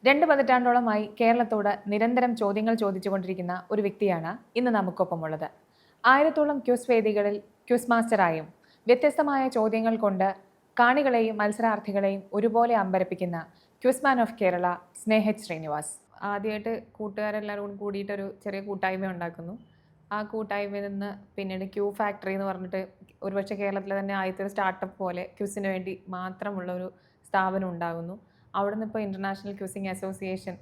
2 പതിറ്റാണ്ടോളമായി കേരളത്തോട് നിരന്തരം ചോദ്യങ്ങൾ ചോദിച്ചുകൊണ്ടിരിക്കുന്ന ഒരു വ്യക്തിയാണ് ഇന്ന് നമുക്കൊപ്പമുള്ളത്. 1000-ഓളം ക്വിസ് വേദികളിൽ ക്വിസ് മാസ്റ്ററായും വ്യത്യസ്തമായ ചോദ്യങ്ങൾ കൊണ്ട് കാണികളെയും മത്സരാർത്ഥികളെയും ഒരുപോലെ അമ്പരപ്പിക്കുന്ന ക്വിസ്മാൻ ഓഫ് കേരള സ്നേഹജ് ശ്രീനിവാസ്. ആദ്യമായിട്ട് കൂട്ടുകാരെല്ലാവരും കൂടിയിട്ടൊരു ചെറിയ കൂട്ടായ്മ ഉണ്ടാക്കുന്നു. ആ കൂട്ടായ്മയിൽ നിന്ന് പിന്നീട് ക്യൂ ഫാക്ടറി എന്ന് പറഞ്ഞിട്ട് ഒരുപക്ഷെ കേരളത്തിലെ തന്നെ ആദ്യത്തെ ഒരു സ്റ്റാർട്ടപ്പ് പോലെ ക്വിസിന് വേണ്ടി മാത്രമുള്ള ഒരു സ്ഥാപനം ഉണ്ടാകുന്നു. അവിടെ നിന്ന് ഇപ്പോൾ ഇൻ്റർനാഷണൽ ക്വിസിങ് അസോസിയേഷൻ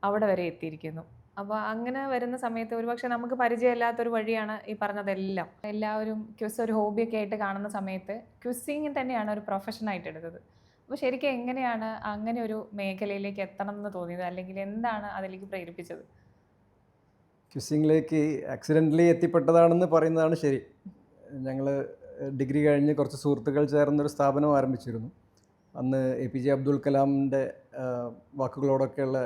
അവിടെ വരെ എത്തിയിരിക്കുന്നു. അപ്പോൾ അങ്ങനെ വരുന്ന സമയത്ത് ഒരുപക്ഷെ നമുക്ക് പരിചയമില്ലാത്തൊരു വഴിയാണ് ഈ പറഞ്ഞതെല്ലാം. എല്ലാവരും ക്വിസ് ഒരു ഹോബിയൊക്കെ ആയിട്ട് കാണുന്ന സമയത്ത് ക്വിസിങ് തന്നെയാണ് ഒരു പ്രൊഫഷനായിട്ട് എടുത്തത്. അപ്പോൾ ശരിക്കും എങ്ങനെയാണ് അങ്ങനെ ഒരു മേഖലയിലേക്ക് എത്തണം എന്ന് തോന്നിയത്, അല്ലെങ്കിൽ എന്താണ് അതിലേക്ക് പ്രേരിപ്പിച്ചത്? ക്വിസിങ്ങിലേക്ക് ആക്സിഡൻ്റലി എത്തിപ്പെട്ടതാണെന്ന് പറയുന്നതാണ് ശരി. ഞങ്ങൾ ഡിഗ്രി കഴിഞ്ഞ് കുറച്ച് സുഹൃത്തുക്കൾ ചേർന്നൊരു സ്ഥാപനം ആരംഭിച്ചിരുന്നു. അന്ന് APJ അബ്ദുൽ കലാമിൻ്റെ വാക്കുകളോടൊക്കെയുള്ള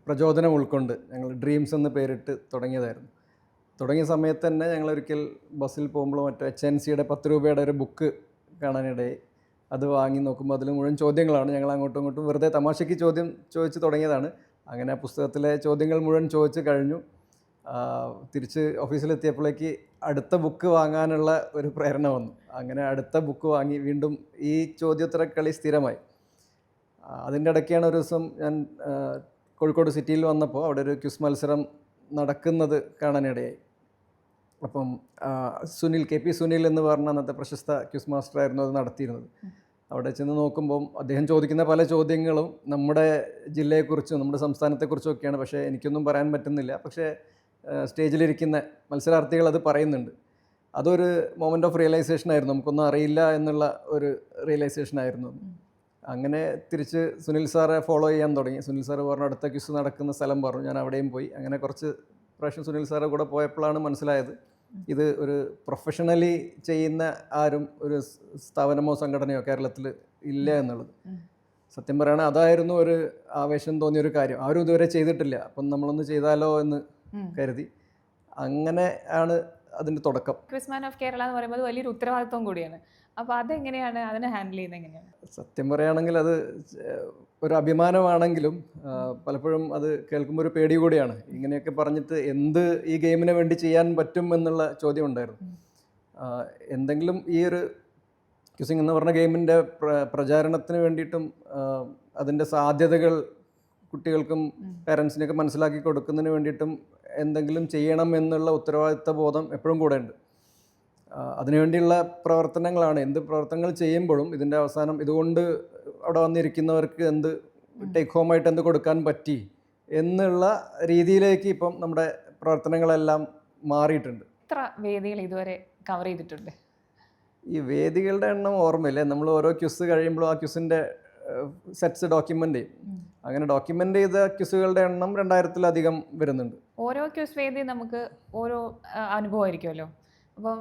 പ്രചോദനം ഉൾക്കൊണ്ട് ഞങ്ങൾ ഡ്രീംസ് എന്ന് പേരിട്ട് തുടങ്ങിയതായിരുന്നു. തുടങ്ങിയ സമയത്ത് തന്നെ ഞങ്ങളൊരിക്കൽ ബസ്സിൽ പോകുമ്പോൾ മറ്റേ HNCയുടെ 10 രൂപയുടെ ഒരു ബുക്ക് കാണാനിടയായി. അത് വാങ്ങി നോക്കുമ്പോൾ അതിൽ മുഴുവൻ ചോദ്യങ്ങളാണ്. ഞങ്ങൾ അങ്ങോട്ടും ഇങ്ങോട്ടും വെറുതെ തമാശയ്ക്ക് ചോദിച്ച് തുടങ്ങിയതാണ്. അങ്ങനെ ആ പുസ്തകത്തിലെ ചോദ്യങ്ങൾ മുഴുവൻ ചോദിച്ച് കഴിഞ്ഞു. തിരിച്ച് ഓഫീസിലെത്തിയപ്പോഴേക്ക് അടുത്ത ബുക്ക് വാങ്ങാനുള്ള ഒരു പ്രേരണ വന്നു. അങ്ങനെ അടുത്ത ബുക്ക് വാങ്ങി വീണ്ടും ഈ ചോദ്യോത്തര കളി സ്ഥിരമായി. അതിൻ്റെ ഇടയ്ക്കാണ് ഒരു ദിവസം ഞാൻ കോഴിക്കോട് സിറ്റിയിൽ വന്നപ്പോൾ അവിടെ ഒരു ക്വിസ് മത്സരം നടക്കുന്നത് കാണാനിടയായി. അപ്പം KP സുനിൽ എന്ന് പറഞ്ഞ അന്നത്തെ പ്രശസ്ത ക്വിസ് മാസ്റ്ററായിരുന്നു അത് നടത്തിയിരുന്നത്. അവിടെ ചെന്ന് നോക്കുമ്പം അദ്ദേഹം ചോദിക്കുന്ന പല ചോദ്യങ്ങളും നമ്മുടെ ജില്ലയെക്കുറിച്ചും നമ്മുടെ സംസ്ഥാനത്തെക്കുറിച്ചും ഒക്കെയാണ്. പക്ഷേ എനിക്കൊന്നും പറയാൻ പറ്റുന്നില്ല. പക്ഷേ സ്റ്റേജിലിരിക്കുന്ന മത്സരാർത്ഥികൾ അത് പറയുന്നുണ്ട്. അതൊരു മൊമെൻ്റ് ഓഫ് റിയലൈസേഷൻ ആയിരുന്നു. നമുക്കൊന്നും അറിയില്ല എന്നുള്ള ഒരു റിയലൈസേഷൻ ആയിരുന്നു. അങ്ങനെ തിരിച്ച് സുനിൽ സാറെ ഫോളോ ചെയ്യാൻ തുടങ്ങി. സുനിൽ സാറ് പറഞ്ഞു അടുത്ത ക്വിസ് നടക്കുന്ന സ്ഥലം പറഞ്ഞു. ഞാൻ അവിടെയും പോയി. അങ്ങനെ കുറച്ച് പ്രാവശ്യം സുനിൽ സാറെ കൂടെ പോയപ്പോഴാണ് മനസ്സിലായത് ഇത് ഒരു പ്രൊഫഷണലി ചെയ്യുന്ന ആരും ഒരു സ്ഥാപനമോ സംഘടനയോ കേരളത്തിൽ ഇല്ല എന്നുള്ളത്. സത്യം പറയുകയാണെങ്കിൽ അതായിരുന്നു ഒരു ആവേശം തോന്നിയൊരു കാര്യം. ആരും ഇതുവരെ ചെയ്തിട്ടില്ല. അപ്പം നമ്മളൊന്ന് ചെയ്താലോ എന്ന് കരുതി. അങ്ങനെ ആണ് അതിൻ്റെ തുടക്കം. ക്വിസ്മാൻ ഓഫ് കേരള എന്ന് പറയുമ്പോൾ വലിയൊരു ഉത്തരവാദിത്വം കൂടിയാണ്. അപ്പോൾ അതെങ്ങനെയാണ് അതിനെ ഹാൻഡിൽ ചെയ്യുന്നത്? എങ്ങനെയാണ്? സത്യം പറയുകയാണെങ്കിൽ അത് ഒരു അഭിമാനമാണെങ്കിലും പലപ്പോഴും അത് കേൾക്കുമ്പോൾ ഒരു പേടി കൂടിയാണ്. ഇങ്ങനെയൊക്കെ പറഞ്ഞിട്ട് എന്ത് ഈ ഗെയിമിന് വേണ്ടി ചെയ്യാൻ പറ്റും എന്നുള്ള ചോദ്യം ഉണ്ടായിരുന്നു. എന്തെങ്കിലും ഈ ഒരു ക്വിസിങ് എന്ന് പറഞ്ഞ ഗെയിമിൻ്റെ പ്രചാരണത്തിന് വേണ്ടിയിട്ടും അതിൻ്റെ സാധ്യതകൾ കുട്ടികൾക്കും പേരൻസിനെയൊക്കെ മനസ്സിലാക്കി കൊടുക്കുന്നതിന് വേണ്ടിയിട്ടും എന്തെങ്കിലും ചെയ്യണം എന്നുള്ള ഉത്തരവാദിത്ത ബോധം എപ്പോഴും കൂടെ ഉണ്ട്. അതിനുവേണ്ടിയുള്ള പ്രവർത്തനങ്ങളാണ്. എന്ത് പ്രവർത്തനങ്ങൾ ചെയ്യുമ്പോഴും ഇതിൻ്റെ അവസാനം ഇതുകൊണ്ട് അവിടെ വന്നിരിക്കുന്നവർക്ക് എന്ത് ടേക്ക് ഹോമായിട്ട് എന്ത് കൊടുക്കാൻ പറ്റി എന്നുള്ള രീതിയിലേക്ക് ഇപ്പം നമ്മുടെ പ്രവർത്തനങ്ങളെല്ലാം മാറിയിട്ടുണ്ട്. എത്ര വേദികൾ ഇതുവരെ കവർ ചെയ്തിട്ടുണ്ട്? ഈ വേദികളുടെ എണ്ണം ഓർമ്മയില്ലേ. നമ്മൾ ഓരോ ക്വിസ് കഴിയുമ്പോഴും ആ ക്വിസിൻ്റെ സെറ്റ്സ് ഡോക്യുമെൻ്റ് ചെയ്യും. അങ്ങനെ ഡോക്യുമെൻ്റ് ചെയ്ത ക്വിസുകളുടെ എണ്ണം 2000-ലധികം വരുന്നുണ്ട്. ഓരോ ക്വിസ് വേദി നമുക്ക് ഓരോ അനുഭവമായിരിക്കുമല്ലോ. അപ്പോൾ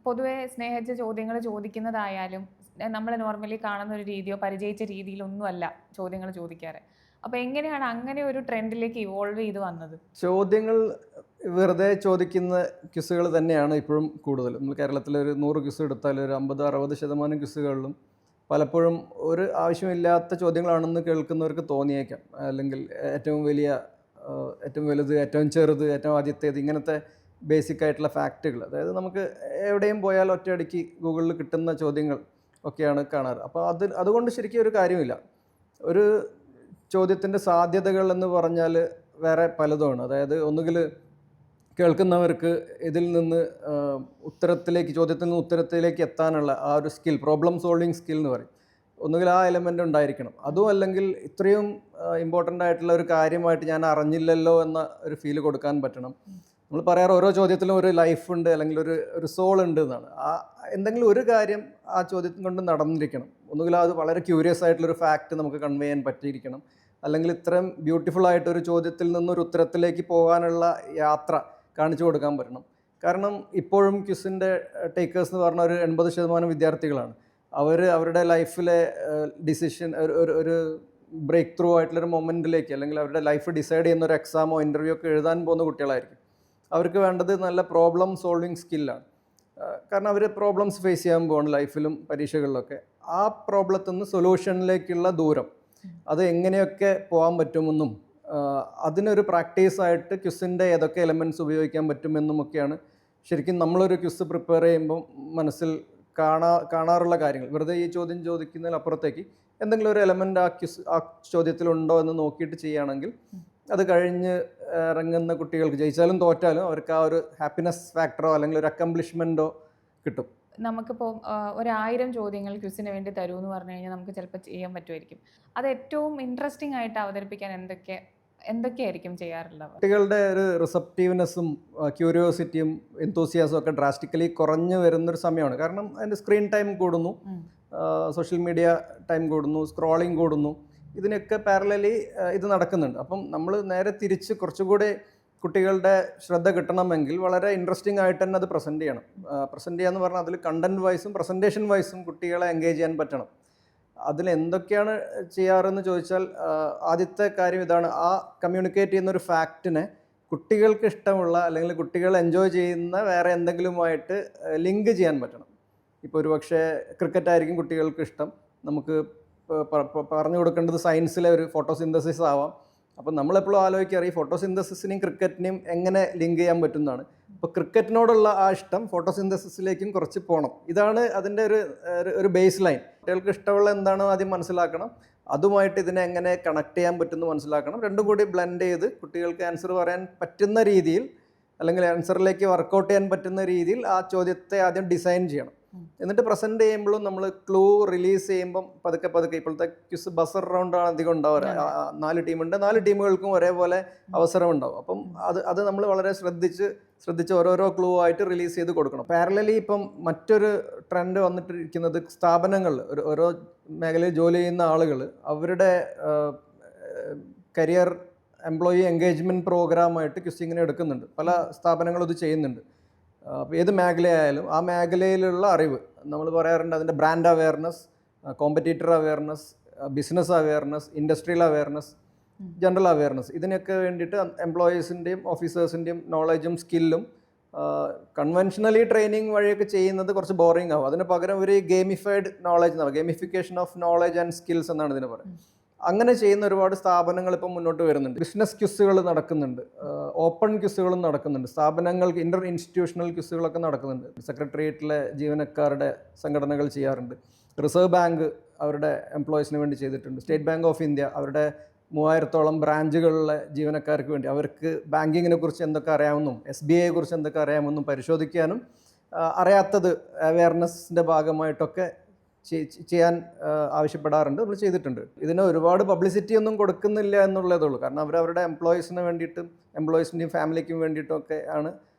പൊതുവേ സ്നേഹിച്ച ചോദ്യങ്ങൾ ചോദിക്കുന്നതായാലും നമ്മൾ നോർമലി കാണുന്ന ഒരു രീതിയോ പരിചയിച്ച രീതിയിലൊന്നുമല്ല ചോദ്യങ്ങൾ ചോദിക്കാറ്. അപ്പോൾ എങ്ങനെയാണ് അങ്ങനെ ഒരു ട്രെൻഡിലേക്ക് ഇവോൾവ് ചെയ്ത് വന്നത്? ചോദ്യങ്ങൾ വെറുതെ ചോദിക്കുന്ന ക്വിസുകൾ തന്നെയാണ് ഇപ്പോഴും കൂടുതൽ. നമ്മൾ കേരളത്തിലൊരു 100 ക്വിസ് എടുത്താൽ ഒരു 50-60% ക്വിസുകളിലും പലപ്പോഴും ഒരു ആവശ്യമില്ലാത്ത ചോദ്യങ്ങളാണെന്ന് കേൾക്കുന്നവർക്ക് തോന്നിയേക്കാം. അല്ലെങ്കിൽ ഏറ്റവും വലുത്, ഏറ്റവും ചെറുത്, ഏറ്റവും ആദ്യത്തേത്, ഇങ്ങനത്തെ ബേസിക് ആയിട്ടുള്ള ഫാക്റ്റുകൾ. അതായത് നമുക്ക് എവിടെയും പോയാൽ ഒറ്റയടിക്ക് ഗൂഗിളിൽ കിട്ടുന്ന ചോദ്യങ്ങൾ ഒക്കെയാണ് കാണാറ്. അപ്പോൾ അതുകൊണ്ട് ശരിക്കും ഒരു കാര്യമില്ല. ഒരു ചോദ്യത്തിൻ്റെ സാധ്യതകൾ എന്ന് പറഞ്ഞാൽ വേറെ പലതുമാണ്. അതായത് ഒന്നുകിൽ കേൾക്കുന്നവർക്ക് ഇതിൽ നിന്ന് ചോദ്യത്തിൽ നിന്ന് ഉത്തരത്തിലേക്ക് എത്താനുള്ള ആ ഒരു സ്കിൽ, പ്രോബ്ലം സോൾവിങ് സ്കിൽ എന്ന് പറയും, ഒന്നുകിൽ ആ എലമെൻ്റ് ഉണ്ടായിരിക്കണം. അതും അല്ലെങ്കിൽ ഇത്രയും ഇമ്പോർട്ടൻ്റ് ആയിട്ടുള്ള ഒരു കാര്യമായിട്ട് ഞാൻ അറിഞ്ഞില്ലല്ലോ എന്ന ഒരു ഫീല് കൊടുക്കാൻ പറ്റണം. നമ്മൾ പറയാറ് ഓരോ ചോദ്യത്തിലും ഒരു ലൈഫ് ഉണ്ട്, അല്ലെങ്കിൽ ഒരു സോൾ ഉണ്ട് എന്നാണ്. എന്തെങ്കിലും ഒരു കാര്യം ആ ചോദ്യത്തിന് കൊണ്ട് നടന്നിരിക്കണം. ഒന്നുകിൽ അത് വളരെ ക്യൂരിയസ് ആയിട്ടുള്ളൊരു ഫാക്റ്റ് നമുക്ക് കൺവേ ചെയ്യാൻ പറ്റിയിരിക്കണം, അല്ലെങ്കിൽ ഇത്രയും ബ്യൂട്ടിഫുൾ ആയിട്ടൊരു ചോദ്യത്തിൽ നിന്നൊരു ഉത്തരത്തിലേക്ക് പോകാനുള്ള യാത്ര കാണിച്ചു കൊടുക്കാൻ പറ്റണം. കാരണം ഇപ്പോഴും ക്വിസിൻ്റെ ടേക്കേഴ്സ് എന്ന് പറഞ്ഞ ഒരു 80% വിദ്യാർത്ഥികളാണ്. അവരുടെ ലൈഫിലെ ഡിസിഷൻ ഒരു ബ്രേക്ക് ത്രൂ ആയിട്ടുള്ളൊരു മൊമെൻറ്റിലേക്ക്, അല്ലെങ്കിൽ അവരുടെ ലൈഫ് ഡിസൈഡ് ചെയ്യുന്ന ഒരു എക്സാമോ ഇൻ്റർവ്യൂ ഒക്കെ എഴുതാൻ പോകുന്ന കുട്ടികളായിരിക്കും. അവർക്ക് വേണ്ടത് നല്ല പ്രോബ്ലം സോൾവിങ് സ്കില്ലാണ്. കാരണം അവർ പ്രോബ്ലംസ് ഫേസ് ചെയ്യാൻ പോകണം ലൈഫിലും പരീക്ഷകളിലൊക്കെ. ആ പ്രോബ്ലത്തിൽ നിന്ന് സൊല്യൂഷനിലേക്കുള്ള ദൂരം, അത് എങ്ങനെയൊക്കെ പോകാൻ പറ്റുമെന്നും അതിനൊരു പ്രാക്ടീസായിട്ട് ക്വിസിൻ്റെ ഏതൊക്കെ എലമെൻറ്റ്സ് ഉപയോഗിക്കാൻ പറ്റുമെന്നുമൊക്കെയാണ് ശരിക്കും നമ്മളൊരു ക്വിസ് പ്രിപ്പയർ ചെയ്യുമ്പം മനസ്സിൽ കാണാറുള്ള കാര്യങ്ങൾ. വെറുതെ ഈ ചോദ്യം ചോദിക്കുന്നതിനപ്പുറത്തേക്ക് എന്തെങ്കിലും ഒരു എലമെൻ്റ് ആ ചോദ്യത്തിലുണ്ടോ എന്ന് നോക്കിയിട്ട് ചെയ്യുകയാണെങ്കിൽ അത് കഴിഞ്ഞ് ഇറങ്ങുന്ന കുട്ടികൾക്ക് ജയിച്ചാലും തോറ്റാലും അവർക്ക് ആ ഒരു ഹാപ്പിനെസ് ഫാക്ടറോ അല്ലെങ്കിൽ ഒരു അക്കംപ്ലിഷ്മെൻറ്റോ കിട്ടും. നമുക്കിപ്പോൾ 1000 ചോദ്യങ്ങൾ ക്വിസിന് വേണ്ടി തരൂ എന്ന് പറഞ്ഞു കഴിഞ്ഞാൽ നമുക്ക് ചിലപ്പോൾ ചെയ്യാൻ പറ്റുമായിരിക്കും. അത് ഏറ്റവും ഇൻട്രസ്റ്റിംഗ് ആയിട്ട് അവതരിപ്പിക്കാൻ എന്തൊക്കെയായിരിക്കും ചെയ്യാറുള്ളത്? കുട്ടികളുടെ ഒരു റിസപ്റ്റീവ്നെസ്സും ക്യൂരിയോസിറ്റിയും എന്തൂസിയാസും ഒക്കെ ഡ്രാസ്റ്റിക്കലി കുറഞ്ഞു വരുന്നൊരു സമയമാണ്. കാരണം അതിൻ്റെ സ്ക്രീൻ ടൈം കൂടുന്നു, സോഷ്യൽ മീഡിയ ടൈം കൂടുന്നു, സ്ക്രോളിംഗ് കൂടുന്നു. ഇതിനൊക്കെ പാരലലി ഇത് നടക്കുന്നുണ്ട്. അപ്പം നമ്മൾ നേരെ തിരിച്ച് കുറച്ചുകൂടി കുട്ടികളുടെ ശ്രദ്ധ കിട്ടണമെങ്കിൽ വളരെ ഇൻട്രസ്റ്റിംഗ് ആയിട്ട് തന്നെ അത് പ്രസൻറ്റ് ചെയ്യണം. പ്രസൻറ്റ് ചെയ്യാന്ന് പറഞ്ഞാൽ അതിൽ കണ്ടൻറ് വൈസും പ്രസൻറ്റേഷൻ വൈസും കുട്ടികളെ എൻഗേജ് ചെയ്യാൻ പറ്റണം. അതിൽ എന്തൊക്കെയാണ് ചെയ്യാറെന്ന് ചോദിച്ചാൽ ആദ്യത്തെ കാര്യം ഇതാണ്, ആ കമ്മ്യൂണിക്കേറ്റ് ചെയ്യുന്നൊരു ഫാക്റ്റിനെ കുട്ടികൾക്ക് ഇഷ്ടമുള്ള അല്ലെങ്കിൽ കുട്ടികൾ എൻജോയ് ചെയ്യുന്ന വേറെ എന്തെങ്കിലുമായിട്ട് ലിങ്ക് ചെയ്യാൻ പറ്റണം. ഇപ്പോൾ ഒരു പക്ഷേ ക്രിക്കറ്റ് ആയിരിക്കും കുട്ടികൾക്ക് ഇഷ്ടം, നമുക്ക് പറഞ്ഞു കൊടുക്കേണ്ടത് സയൻസിലെ ഒരു ഫോട്ടോസിന്തസിസ് ആവാം. അപ്പം നമ്മളെപ്പോഴും ആലോചിക്കാറ് ഈ ഫോട്ടോസിന്തസിസിനെയും ക്രിക്കറ്റിനെയും എങ്ങനെ ലിങ്ക് ചെയ്യാൻ പറ്റുന്നതാണ്. അപ്പോൾ ക്രിക്കറ്റിനോടുള്ള ആ ഇഷ്ടം ഫോട്ടോസിന്തസിസിലേക്കും കുറച്ച് പോകണം. ഇതാണ് അതിൻ്റെ ഒരു ബേസ് ലൈൻ. കുട്ടികൾക്ക് ഇഷ്ടമുള്ള എന്താണെന്ന് ആദ്യം മനസ്സിലാക്കണം, അതുമായിട്ട് ഇതിനെ എങ്ങനെ കണക്ട് ചെയ്യാൻ പറ്റുമെന്ന് മനസ്സിലാക്കണം. രണ്ടും കൂടി ബ്ലെൻഡ് ചെയ്ത് കുട്ടികൾക്ക് ആൻസർ പറയാൻ പറ്റുന്ന രീതിയിൽ അല്ലെങ്കിൽ ആൻസറിലേക്ക് വർക്കൗട്ട് ചെയ്യാൻ പറ്റുന്ന രീതിയിൽ ആ ചോദ്യത്തെ ആദ്യം ഡിസൈൻ ചെയ്യണം. എന്നിട്ട് പ്രസൻറ്റ് ചെയ്യുമ്പോഴും നമ്മൾ ക്ലൂ റിലീസ് ചെയ്യുമ്പം പതുക്കെ ഇപ്പോഴത്തെ ക്വിസ് ബസർ റൗണ്ടാണ് അധികം ഉണ്ടാവുക. 4 ടീമുണ്ട്, 4 ടീമുകൾക്കും ഒരേപോലെ അവസരം ഉണ്ടാവും. അപ്പം അത് നമ്മൾ വളരെ ശ്രദ്ധിച്ച് ഓരോരോ ക്ലൂ ആയിട്ട് റിലീസ് ചെയ്ത് കൊടുക്കണം. പാരലലി ഇപ്പം മറ്റൊരു ട്രെൻഡ് വന്നിട്ടിരിക്കുന്നത് സ്ഥാപനങ്ങൾ, ഓരോ മേഖലയിൽ ജോലി ചെയ്യുന്ന ആളുകൾ അവരുടെ കരിയർ എംപ്ലോയി എൻഗേജ്മെൻറ്റ് പ്രോഗ്രാമായിട്ട് ക്വിസിങ്ങിനെ എടുക്കുന്നുണ്ട്. പല സ്ഥാപനങ്ങളും ഇത് ചെയ്യുന്നുണ്ട്. അപ്പോൾ ഏത് മേഖലയായാലും ആ മേഖലയിലുള്ള അറിവ് നമ്മൾ പറയാറുണ്ട്, അതിൻ്റെ brand awareness, competitor awareness, business awareness, industrial awareness, general awareness, ഇതിനൊക്കെ വേണ്ടിയിട്ട് എംപ്ലോയീസിൻ്റെയും ഓഫീസേഴ്സിൻ്റെയും നോളജും സ്കില്ലും കൺവെൻഷനലി ട്രെയിനിങ് വഴിയൊക്കെ ചെയ്യുന്നത് കുറച്ച് ബോറിംഗ് ആവും. അതിന് പകരം ഒരു ഗെയിമിഫൈഡ് നോളജ് എന്നാണ്, gamification of knowledge and skills എന്നാണ് ഇതിന് പറയുന്നത്. അങ്ങനെ ചെയ്യുന്ന ഒരുപാട് സ്ഥാപനങ്ങൾ ഇപ്പം മുന്നോട്ട് വരുന്നുണ്ട്. ബിസിനസ് ക്വിസുകൾ നടക്കുന്നുണ്ട്, ഓപ്പൺ ക്വിസുകളും നടക്കുന്നുണ്ട്, സ്ഥാപനങ്ങൾക്ക് ഇൻ്റർ ഇൻസ്റ്റിറ്റ്യൂഷണൽ ക്വിസുകളൊക്കെ നടക്കുന്നുണ്ട്. സെക്രട്ടേറിയറ്റിലെ ജീവനക്കാരുടെ സംഘടനകൾ ചെയ്യാറുണ്ട്. റിസർവ് ബാങ്ക് അവരുടെ എംപ്ലോയീസിന് വേണ്ടി ചെയ്തിട്ടുണ്ട്. സ്റ്റേറ്റ് ബാങ്ക് ഓഫ് ഇന്ത്യ അവരുടെ 3000-ഓളം ബ്രാഞ്ചുകളിലെ ജീവനക്കാർക്ക് വേണ്ടി അവർക്ക് ബാങ്കിങ്ങിനെ കുറിച്ച് എന്തൊക്കെ അറിയാമെന്നും SBI കുറിച്ച് എന്തൊക്കെ അറിയാമെന്നും പരിശോധിക്കാനും അറിയാത്തത് അവെയർനെസ്സിൻ്റെ ഭാഗമായിട്ടൊക്കെ ചെയ്യാൻ ആവശ്യപ്പെടാറുണ്ട്. നമ്മൾ ചെയ്തിട്ടുണ്ട്. ഇതിന് ഒരുപാട് പബ്ലിസിറ്റി ഒന്നും കൊടുക്കുന്നില്ല എന്നുള്ളതേ ഉള്ളൂ. കാരണം അവരുടെ എംപ്ലോയീസിന് വേണ്ടിയിട്ടും എംപ്ലോയീസിൻ്റെയും ഫാമിലിക്കും വേണ്ടിയിട്ടും ഒക്കെ ആണ്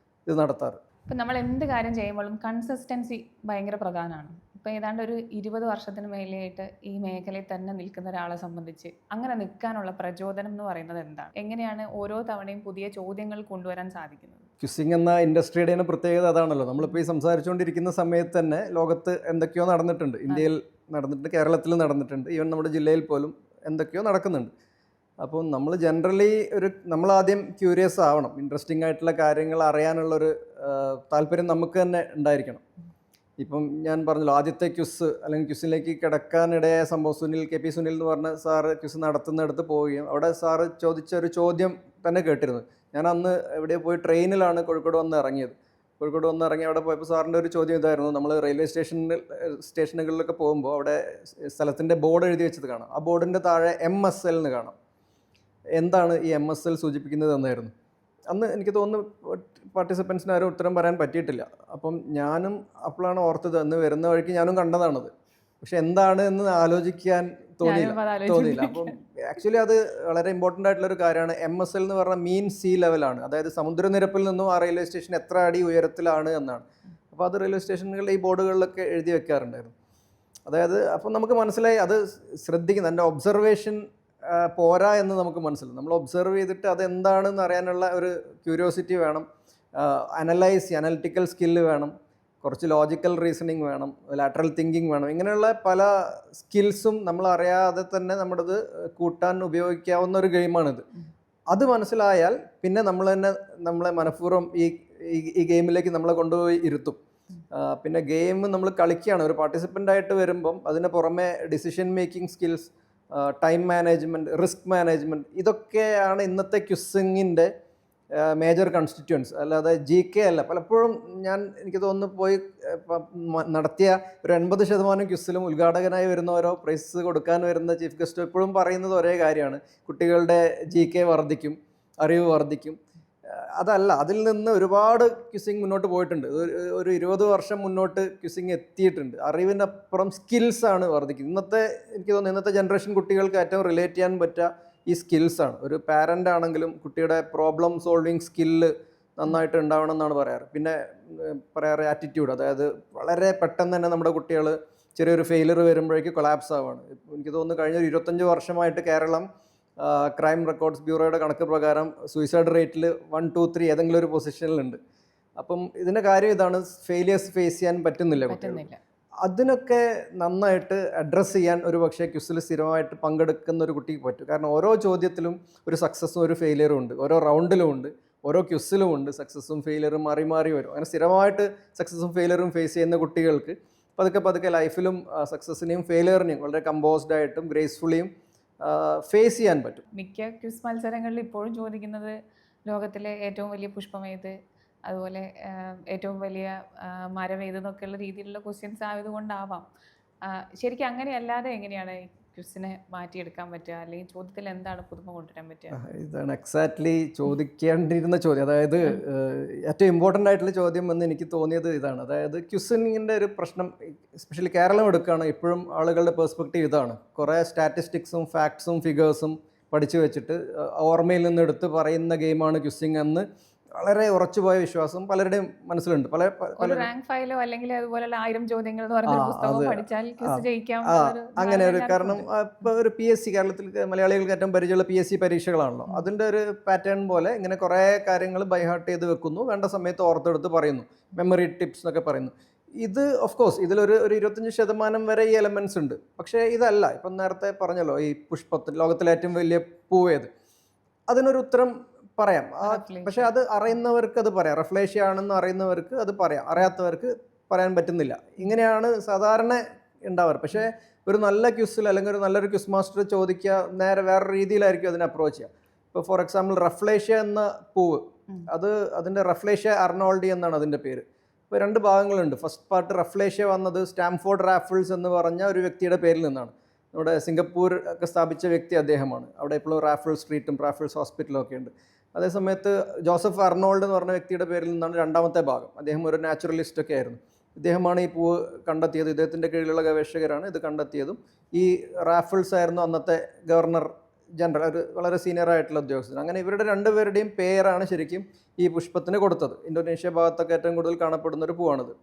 ഇത് നടത്താറ്. ഇപ്പം നമ്മൾ എന്ത് കാര്യം ചെയ്യുമ്പോഴും കൺസിസ്റ്റൻസി ഭയങ്കര പ്രധാനമാണ്. ഇപ്പോൾ ഏതാണ്ട് ഒരു 20 വർഷത്തിന് മേലെയായിട്ട് ഈ മേഖലയിൽ തന്നെ നിൽക്കുന്ന ഒരാളെ സംബന്ധിച്ച് അങ്ങനെ നിൽക്കാനുള്ള പ്രചോദനം എന്ന് പറയുന്നത് എന്താണ്? എങ്ങനെയാണ് ഓരോ തവണയും പുതിയ ചോദ്യങ്ങൾ കൊണ്ടുവരാൻ സാധിക്കുന്നത്? ക്വിസിംഗ് എന്ന ഇൻഡസ്ട്രിയുടെ പ്രത്യേകത അതാണല്ലോ. നമ്മളിപ്പോൾ ഈ സംസാരിച്ചുകൊണ്ടിരിക്കുന്ന സമയത്ത് തന്നെ ലോകത്ത് എന്തൊക്കെയോ നടന്നിട്ടുണ്ട്. ഇന്ത്യയിൽ നടന്നിട്ടുണ്ട്, കേരളത്തിൽ നടന്നിട്ടുണ്ട്, ഈവൻ നമ്മുടെ ജില്ലയിൽ പോലും എന്തൊക്കെയോ നടക്കുന്നുണ്ട്. അപ്പോൾ നമ്മൾ ജനറലി നമ്മളാദ്യം ക്യൂരിയസ് ആവണം. ഇൻട്രസ്റ്റിംഗ് ആയിട്ടുള്ള കാര്യങ്ങൾ അറിയാനുള്ളൊരു താല്പര്യം നമുക്ക് തന്നെ ഉണ്ടായിരിക്കണം. ഇപ്പം ഞാൻ പറഞ്ഞല്ലോ, ആദ്യത്തെ ക്വിസ് അല്ലെങ്കിൽ ക്വിസിലേക്ക് കിടക്കാനിടയായ സംഭവം KP സുനിൽ എന്ന് പറഞ്ഞ സാറ് ക്വിസ് നടത്തുന്നിടത്ത് പോവുകയും അവിടെ സാറ് ചോദിച്ച ഒരു ചോദ്യം തന്നെ കേട്ടിരുന്നു. ഞാൻ അന്ന് എവിടെ പോയി ട്രെയിനിലാണ് കോഴിക്കോട് വന്ന് ഇറങ്ങിയത്. അവിടെ പോയപ്പോൾ സാറിൻ്റെ ഒരു ചോദ്യം ഇതായിരുന്നു. നമ്മൾ റെയിൽവേ സ്റ്റേഷനുകളിലൊക്കെ പോകുമ്പോൾ അവിടെ സ്ഥലത്തിൻ്റെ ബോർഡ് എഴുതി വെച്ചത് കാണാം. ആ ബോർഡിൻ്റെ താഴെ MSL എന്ന് കാണാം. എന്താണ് ഈ MSL സൂചിപ്പിക്കുന്നത് എന്നായിരുന്നു. അന്ന് എനിക്ക് തോന്നുന്നു പാർട്ടിസിപ്പൻസിന് ആരും ഉത്തരം പറയാൻ പറ്റിയിട്ടില്ല. അപ്പം ഞാനും അപ്പോഴാണ് ഓർത്തത്, അന്ന് വരുന്ന വഴിക്ക് ഞാനും കണ്ടതാണത്. പക്ഷെ എന്താണ് എന്ന് ആലോചിക്കാൻ തോന്നിയില്ല. അപ്പം ആക്ച്വലി അത് വളരെ ഇമ്പോർട്ടൻ്റ് ആയിട്ടുള്ളൊരു കാര്യമാണ്. MSL എന്ന് പറഞ്ഞാൽ മീൻ സീ ലെവലാണ്. അതായത് സമുദ്രനിരപ്പിൽ നിന്നും ആ റെയിൽവേ സ്റ്റേഷൻ എത്ര അടി ഉയരത്തിലാണ് എന്നാണ്. അപ്പോൾ അത് റെയിൽവേ സ്റ്റേഷനുകളിലെ ഈ ബോർഡുകളിലൊക്കെ എഴുതി വെക്കാറുണ്ടായിരുന്നു. അതായത് അപ്പം നമുക്ക് മനസ്സിലായി അത് ശ്രദ്ധിക്കുന്നത്, എൻ്റെ ഒബ്സർവേഷൻ പോരാ എന്ന് നമുക്ക് മനസ്സിലാവും. നമ്മൾ ഒബ്സർവ് ചെയ്തിട്ട് അതെന്താണെന്ന് അറിയാനുള്ള ഒരു ക്യൂരിയോസിറ്റി വേണം, അനലറ്റിക്കൽ സ്കില്ല് വേണം, കുറച്ച് ലോജിക്കൽ റീസണിങ് വേണം, ലാറ്ററൽ തിങ്കിങ് വേണം. ഇങ്ങനെയുള്ള പല സ്കിൽസും നമ്മൾ അറിയാതെ തന്നെ നമ്മുടേത് കൂട്ടാൻ ഉപയോഗിക്കാവുന്ന ഒരു ഗെയിമാണിത്. അത് മനസ്സിലായാൽ പിന്നെ നമ്മളെ മനഃപൂർവ്വം ഈ ഗെയിമിലേക്ക് നമ്മളെ കൊണ്ടുപോയി ഇരുത്തും. പിന്നെ ഗെയിം നമ്മൾ കളിക്കുകയാണ്. ഒരു പാർട്ടിസിപ്പൻ്റ് ആയിട്ട് വരുമ്പം അതിന് പുറമെ decision making skills, time management, risk management, ഇതൊക്കെയാണ് ഇന്നത്തെ ക്വിസിങ്ങിൻ്റെ മേജർ കൺസ്റ്റിറ്റ്യുവൻസ്. അല്ലാതെ GK അല്ല. പലപ്പോഴും എനിക്ക് തോന്നുന്നു പോയി നടത്തിയ ഒരു 80% ക്വിസിലും ഉദ്ഘാടകനായി വരുന്നവരോ പ്രൈസ് കൊടുക്കാൻ വരുന്ന ചീഫ് ഗസ്റ്റ് എപ്പോഴും പറയുന്നത് ഒരേ കാര്യമാണ്: കുട്ടികളുടെ GK വർദ്ധിക്കും, അറിവ് വർദ്ധിക്കും. അതല്ല, അതിൽ നിന്ന് ഒരുപാട് ക്വിസിങ് മുന്നോട്ട് പോയിട്ടുണ്ട്. ഒരു 20 വർഷം മുന്നോട്ട് ക്വിസിങ് എത്തിയിട്ടുണ്ട്. അറിവിനപ്പുറം സ്കിൽസാണ് വർദ്ധിക്കുന്നത്. എനിക്ക് തോന്നുന്നു ഇന്നത്തെ ജനറേഷൻ കുട്ടികൾക്ക് ഏറ്റവും റിലേറ്റ് ചെയ്യാൻ പറ്റുക ഈ സ്കിൽസാണ്. ഒരു പാരൻ്റ് ആണെങ്കിലും കുട്ടിയുടെ പ്രോബ്ലം സോൾവിങ് സ്കില്ല് നന്നായിട്ട് ഉണ്ടാവണം എന്നാണ് പറയാറ്. പിന്നെ പറയാറ് ആറ്റിറ്റ്യൂഡ്, അതായത് വളരെ പെട്ടെന്ന് തന്നെ നമ്മുടെ കുട്ടികൾ ചെറിയൊരു ഫെയിലിയർ വരുമ്പോഴേക്ക് കൊളാപ്സ് ആവുകയാണ്. എനിക്ക് തോന്നുന്നു കഴിഞ്ഞ ഒരു 25 വർഷമായിട്ട് കേരളം ക്രൈം റെക്കോർഡ്സ് ബ്യൂറോയുടെ കണക്ക് പ്രകാരം സൂയിസൈഡ് റേറ്റിൽ 1, 2, 3 ഏതെങ്കിലും ഒരു പൊസിഷനിലുണ്ട്. അപ്പം ഇതിൻ്റെ കാര്യം ഇതാണ്: ഫെയിലിയേഴ്സ് ഫേസ് ചെയ്യാൻ പറ്റുന്നില്ല കുട്ടികൾ. അതിനൊക്കെ നന്നായിട്ട് അഡ്രസ്സ് ചെയ്യാൻ ഒരു പക്ഷേ ക്വിസിൽ സ്ഥിരമായിട്ട് പങ്കെടുക്കുന്ന ഒരു കുട്ടിക്ക് പറ്റും. കാരണം ഓരോ ചോദ്യത്തിലും ഒരു സക്സസ്സും ഒരു ഫെയിലിയറും ഉണ്ട്, ഓരോ റൗണ്ടിലും ഉണ്ട്, ഓരോ ക്വിസിലും ഉണ്ട്. സക്സസ്സും ഫെയിലിയറും മാറി മാറി വരും. അങ്ങനെ സ്ഥിരമായിട്ട് സക്സസ്സും ഫെയിലിയറും ഫേസ് ചെയ്യുന്ന കുട്ടികൾക്ക് പതുക്കെ ലൈഫിലും സക്സസ്സിനെയും ഫെയിലിയറിനെയും വളരെ കമ്പോസ്ഡ് ആയിട്ടും ഗ്രേസ്ഫുള്ളിയും ഫേസ് ചെയ്യാൻ പറ്റും. മിക്ക ക്വിസ് മത്സരങ്ങളിൽ ഇപ്പോഴും ചോദിക്കുന്നത് ലോകത്തിലെ ഏറ്റവും വലിയ പുഷ്പമേത്, അതുപോലെ ഏറ്റവും വലിയ മരം ഏതെന്നൊക്കെയുള്ള രീതിയിലുള്ള ക്വസ്റ്റ്യൻസ് ആയതുകൊണ്ടാവാം. ശരിക്കും അങ്ങനെയല്ലാതെ എങ്ങനെയാണ് ഈ ക്വിസിനെ മാറ്റിയെടുക്കാൻ പറ്റുക, അല്ലെങ്കിൽ ചോദ്യത്തിൽ എന്താണ് പുതുമ കൊണ്ടുവരാൻ പറ്റുക? ഇതാണ് എക്സാക്ട്ലി ചോദിക്കേണ്ടിയിരുന്ന ചോദ്യം. അതായത് ഏറ്റവും ഇമ്പോർട്ടൻ്റ് ആയിട്ടുള്ള ചോദ്യം എന്ന് എനിക്ക് തോന്നിയത് ഇതാണ്. അതായത് ക്വിസിങ്ങിൻ്റെ ഒരു പ്രശ്നം, എസ്പെഷ്യലി കേരളം എടുക്കുകയാണ്, ഇപ്പോഴും ആളുകളുടെ പെർസ്പെക്റ്റീവ് ഇതാണ്: കുറേ സ്റ്റാറ്റിസ്റ്റിക്സും ഫാക്ട്സും ഫിഗേഴ്സും പഠിച്ചു വെച്ചിട്ട് ഓർമ്മയിൽ നിന്ന് എടുത്ത് പറയുന്ന ഗെയിമാണ് ക്വിസിങ് എന്ന് വളരെ ഉറച്ചുപോയ വിശ്വാസം പലരുടെയും മനസ്സിലുണ്ട്. ഒരു റാങ്ക് ഫയലോ അല്ലെങ്കിൽ അതുപോലെയുള്ള 1000 ചോദ്യങ്ങൾ എന്ന് പറഞ്ഞ പുസ്തകം പഠിച്ചാൽ ക്വിസ് ജയിക്കാം. അങ്ങനെ ഒരു കാരണം ഇപ്പോൾ ഒരു PSC, കേരളത്തിൽ മലയാളികൾക്ക് ഏറ്റവും പരിചയമുള്ള PSC പരീക്ഷകളാണല്ലോ, അതിൻ്റെ ഒരു പാറ്റേൺ പോലെ ഇങ്ങനെ കുറേ കാര്യങ്ങൾ ബൈഹാർട്ട് ചെയ്ത് വെക്കുന്നു, വേണ്ട സമയത്ത് ഓർത്തെടുത്ത് പറയുന്നു, മെമ്മറി ടിപ്സ് എന്നൊക്കെ പറയുന്നു. ഇത് ഓഫ് കോഴ്സ് ഇതിലൊരു 25% വരെ ഈ എലമെൻറ്റ്സ് ഉണ്ട്. പക്ഷേ ഇതല്ല. ഇപ്പം നേരത്തെ പറഞ്ഞല്ലോ, ഈ പുഷ്പത്തിൽ ലോകത്തിലെ ഏറ്റവും വലിയ പൂവേത്, അതിനൊരു ഉത്തരം പറയാം. പക്ഷെ അത് അറിയുന്നവർക്ക് അത് പറയാം. റഫ്ലേഷ്യ ആണെന്ന് അറിയുന്നവർക്ക് അത് പറയാം, അറിയാത്തവർക്ക് പറയാൻ പറ്റുന്നില്ല. ഇങ്ങനെയാണ് സാധാരണ ഉണ്ടാവാറ്. പക്ഷേ ഒരു നല്ല ക്വിസിൽ അല്ലെങ്കിൽ ഒരു നല്ലൊരു ക്വിസ് മാസ്റ്റർ ചോദിക്കുക നേരെ വേറെ രീതിയിലായിരിക്കും അതിനെ അപ്രോച്ച് ചെയ്യുക. ഇപ്പോൾ ഫോർ എക്സാമ്പിൾ റഫ്ലേഷ്യ എന്ന പൂവ്, അതിൻ്റെ റഫ്ലേഷ്യ അർണോൾഡി എന്നാണ് അതിൻ്റെ പേര്. ഇപ്പോൾ 2 ഭാഗങ്ങളുണ്ട്. ഫസ്റ്റ് പാർട്ട് റഫ്ലേഷ്യ വന്നത് സ്റ്റാംഫോർഡ് റാഫിൾസ് എന്ന് പറഞ്ഞ ഒരു വ്യക്തിയുടെ പേരിൽ നിന്നാണ്. നമ്മുടെ സിംഗപ്പൂർ ഒക്കെ സ്ഥാപിച്ച വ്യക്തി അദ്ദേഹമാണ്. അവിടെ ഇപ്പോൾ റാഫിൾ സ്ട്രീറ്റും റാഫിൾസ് ഹോസ്പിറ്റലും ഒക്കെ ഉണ്ട്. അതേസമയത്ത് ജോസഫ് അർണോൾഡ് എന്ന് പറഞ്ഞ വ്യക്തിയുടെ പേരിൽ നിന്നാണ് രണ്ടാമത്തെ ഭാഗം. അദ്ദേഹം ഒരു നാച്ചുറലിസ്റ്റ് ഒക്കെ ആയിരുന്നു. ഇദ്ദേഹമാണ് ഈ പൂവ് കണ്ടെത്തിയത്. ഇദ്ദേഹത്തിൻ്റെ കീഴിലുള്ള ഗവേഷകരാണ് ഇത് കണ്ടെത്തിയതും. ഈ റാഫിൾസ് ആയിരുന്നു അന്നത്തെ ഗവർണർ ജനറൽ, ഒരു വളരെ സീനിയർ ആയിട്ടുള്ള ഉദ്യോഗസ്ഥൻ. അങ്ങനെ ഇവരുടെ 2 പേരുടെയും പേരാണ് ശരിക്കും ഈ പുഷ്പത്തിന് കൊടുത്തത്. ഇന്തോനേഷ്യ ഭാഗത്തൊക്കെ ഏറ്റവും കൂടുതൽ കാണപ്പെടുന്ന ഒരു പൂവാണിത്.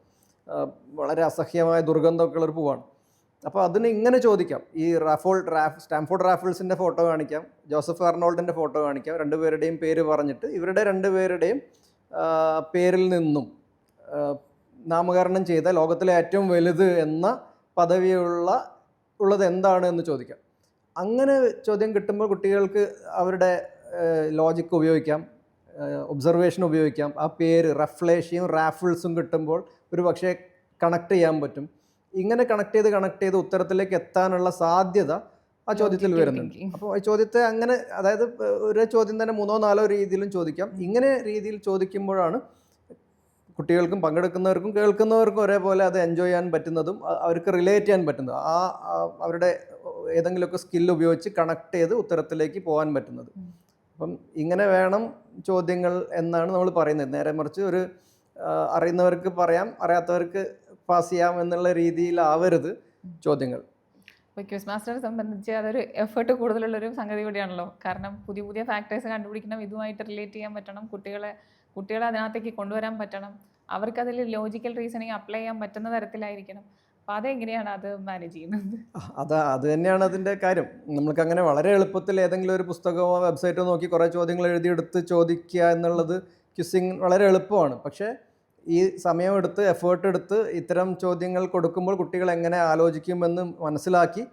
വളരെ അസഹ്യമായ ദുർഗന്ധമൊക്കെ ഉള്ളൊരു പൂവാണ്. അപ്പോൾ അതിന് ഇങ്ങനെ ചോദിക്കാം: ഈ സ്റ്റാംഫോർഡ് റാഫിൾസിൻ്റെ ഫോട്ടോ കാണിക്കാം, ജോസഫ് അർണോൾഡിൻ്റെ ഫോട്ടോ കാണിക്കാം, 2 പേരുടെയും പേര് പറഞ്ഞിട്ട് ഇവരുടെ 2 പേരുടെയും പേരിൽ നിന്നും നാമകരണം ചെയ്ത ലോകത്തിലെ ഏറ്റവും വലുത് എന്ന പദവിയുള്ളത് എന്താണ് എന്ന് ചോദിക്കാം. അങ്ങനെ ചോദ്യം കിട്ടുമ്പോൾ കുട്ടികൾക്ക് അവരുടെ ലോജിക്ക് ഉപയോഗിക്കാം, ഒബ്സർവേഷൻ ഉപയോഗിക്കാം. ആ പേര് റഫ്ലേഷ്യയും റാഫിൾസും കിട്ടുമ്പോൾ ഒരു പക്ഷേ കണക്ട് ചെയ്യാൻ പറ്റും. ഇങ്ങനെ കണക്ട് ചെയ്ത് ഉത്തരത്തിലേക്ക് എത്താനുള്ള സാധ്യത ആ ചോദ്യത്തിൽ വരുന്നുണ്ട്. അപ്പോൾ ഈ ചോദ്യത്തെ അങ്ങനെ, അതായത് ഒരു ചോദ്യം തന്നെ 3 or 4 രീതിയിലും ചോദിക്കാം. ഇങ്ങനെ രീതിയിൽ ചോദിക്കുമ്പോഴാണ് കുട്ടികൾക്കും പങ്കെടുക്കുന്നവർക്കും കേൾക്കുന്നവർക്കും ഒരേപോലെ അത് എൻജോയ് ചെയ്യാൻ പറ്റുന്നതും അവർക്ക് റിലേറ്റ് ചെയ്യാൻ പറ്റുന്നതും അവരുടെ ഏതെങ്കിലുമൊക്കെ സ്കില്ല് ഉപയോഗിച്ച് കണക്ട് ചെയ്ത് ഉത്തരത്തിലേക്ക് പോകാൻ പറ്റുന്നത്. അപ്പം ഇങ്ങനെ വേണം ചോദ്യങ്ങൾ എന്നാണ് നമ്മൾ പറയുന്നത്. നേരെ മറിച്ച് ഒരു അറിയുന്നവർക്ക് പറയാം, അറിയാത്തവർക്ക് പാസ് ചെയ്യാം എന്നുള്ള രീതിയിലാവരുത് ചോദ്യങ്ങൾ. ഇപ്പോൾ ക്വിസ് മാസ്റ്ററെ സംബന്ധിച്ച് അതൊരു എഫേർട്ട് കൂടുതലുള്ളൊരു സംഗതി കൂടിയാണല്ലോ. കാരണം പുതിയ ഫാക്ടേഴ്സ് കണ്ടുപിടിക്കണം, ഇതുമായിട്ട് റിലേറ്റ് ചെയ്യാൻ പറ്റണം, കുട്ടികളെ അതിനകത്തേക്ക് കൊണ്ടുവരാൻ പറ്റണം, അവർക്കതിൽ ലോജിക്കൽ റീസണിങ് അപ്ലൈ ചെയ്യാൻ പറ്റുന്ന തരത്തിലായിരിക്കണം. അപ്പോൾ അതെങ്ങനെയാണ് അത് മാനേജ് ചെയ്യുന്നത്? അത് തന്നെയാണ് അതിൻ്റെ കാര്യം. നമ്മൾക്ക് അങ്ങനെ വളരെ എളുപ്പത്തിൽ ഏതെങ്കിലും ഒരു പുസ്തകമോ വെബ്സൈറ്റോ നോക്കി കുറേ ചോദ്യങ്ങൾ എഴുതിയെടുത്ത് ചോദിക്കുക എന്നുള്ളത് ക്വിസിങ് വളരെ എളുപ്പമാണ്. പക്ഷേ ഈ സമയമെടുത്ത് എഫേർട്ട് എടുത്ത് ഇത്തരം ചോദ്യങ്ങൾ കൊടുക്കുമ്പോൾ കുട്ടികൾ എങ്ങനെ ആലോചിക്കുമെന്ന് മനസ്സിലാക്കി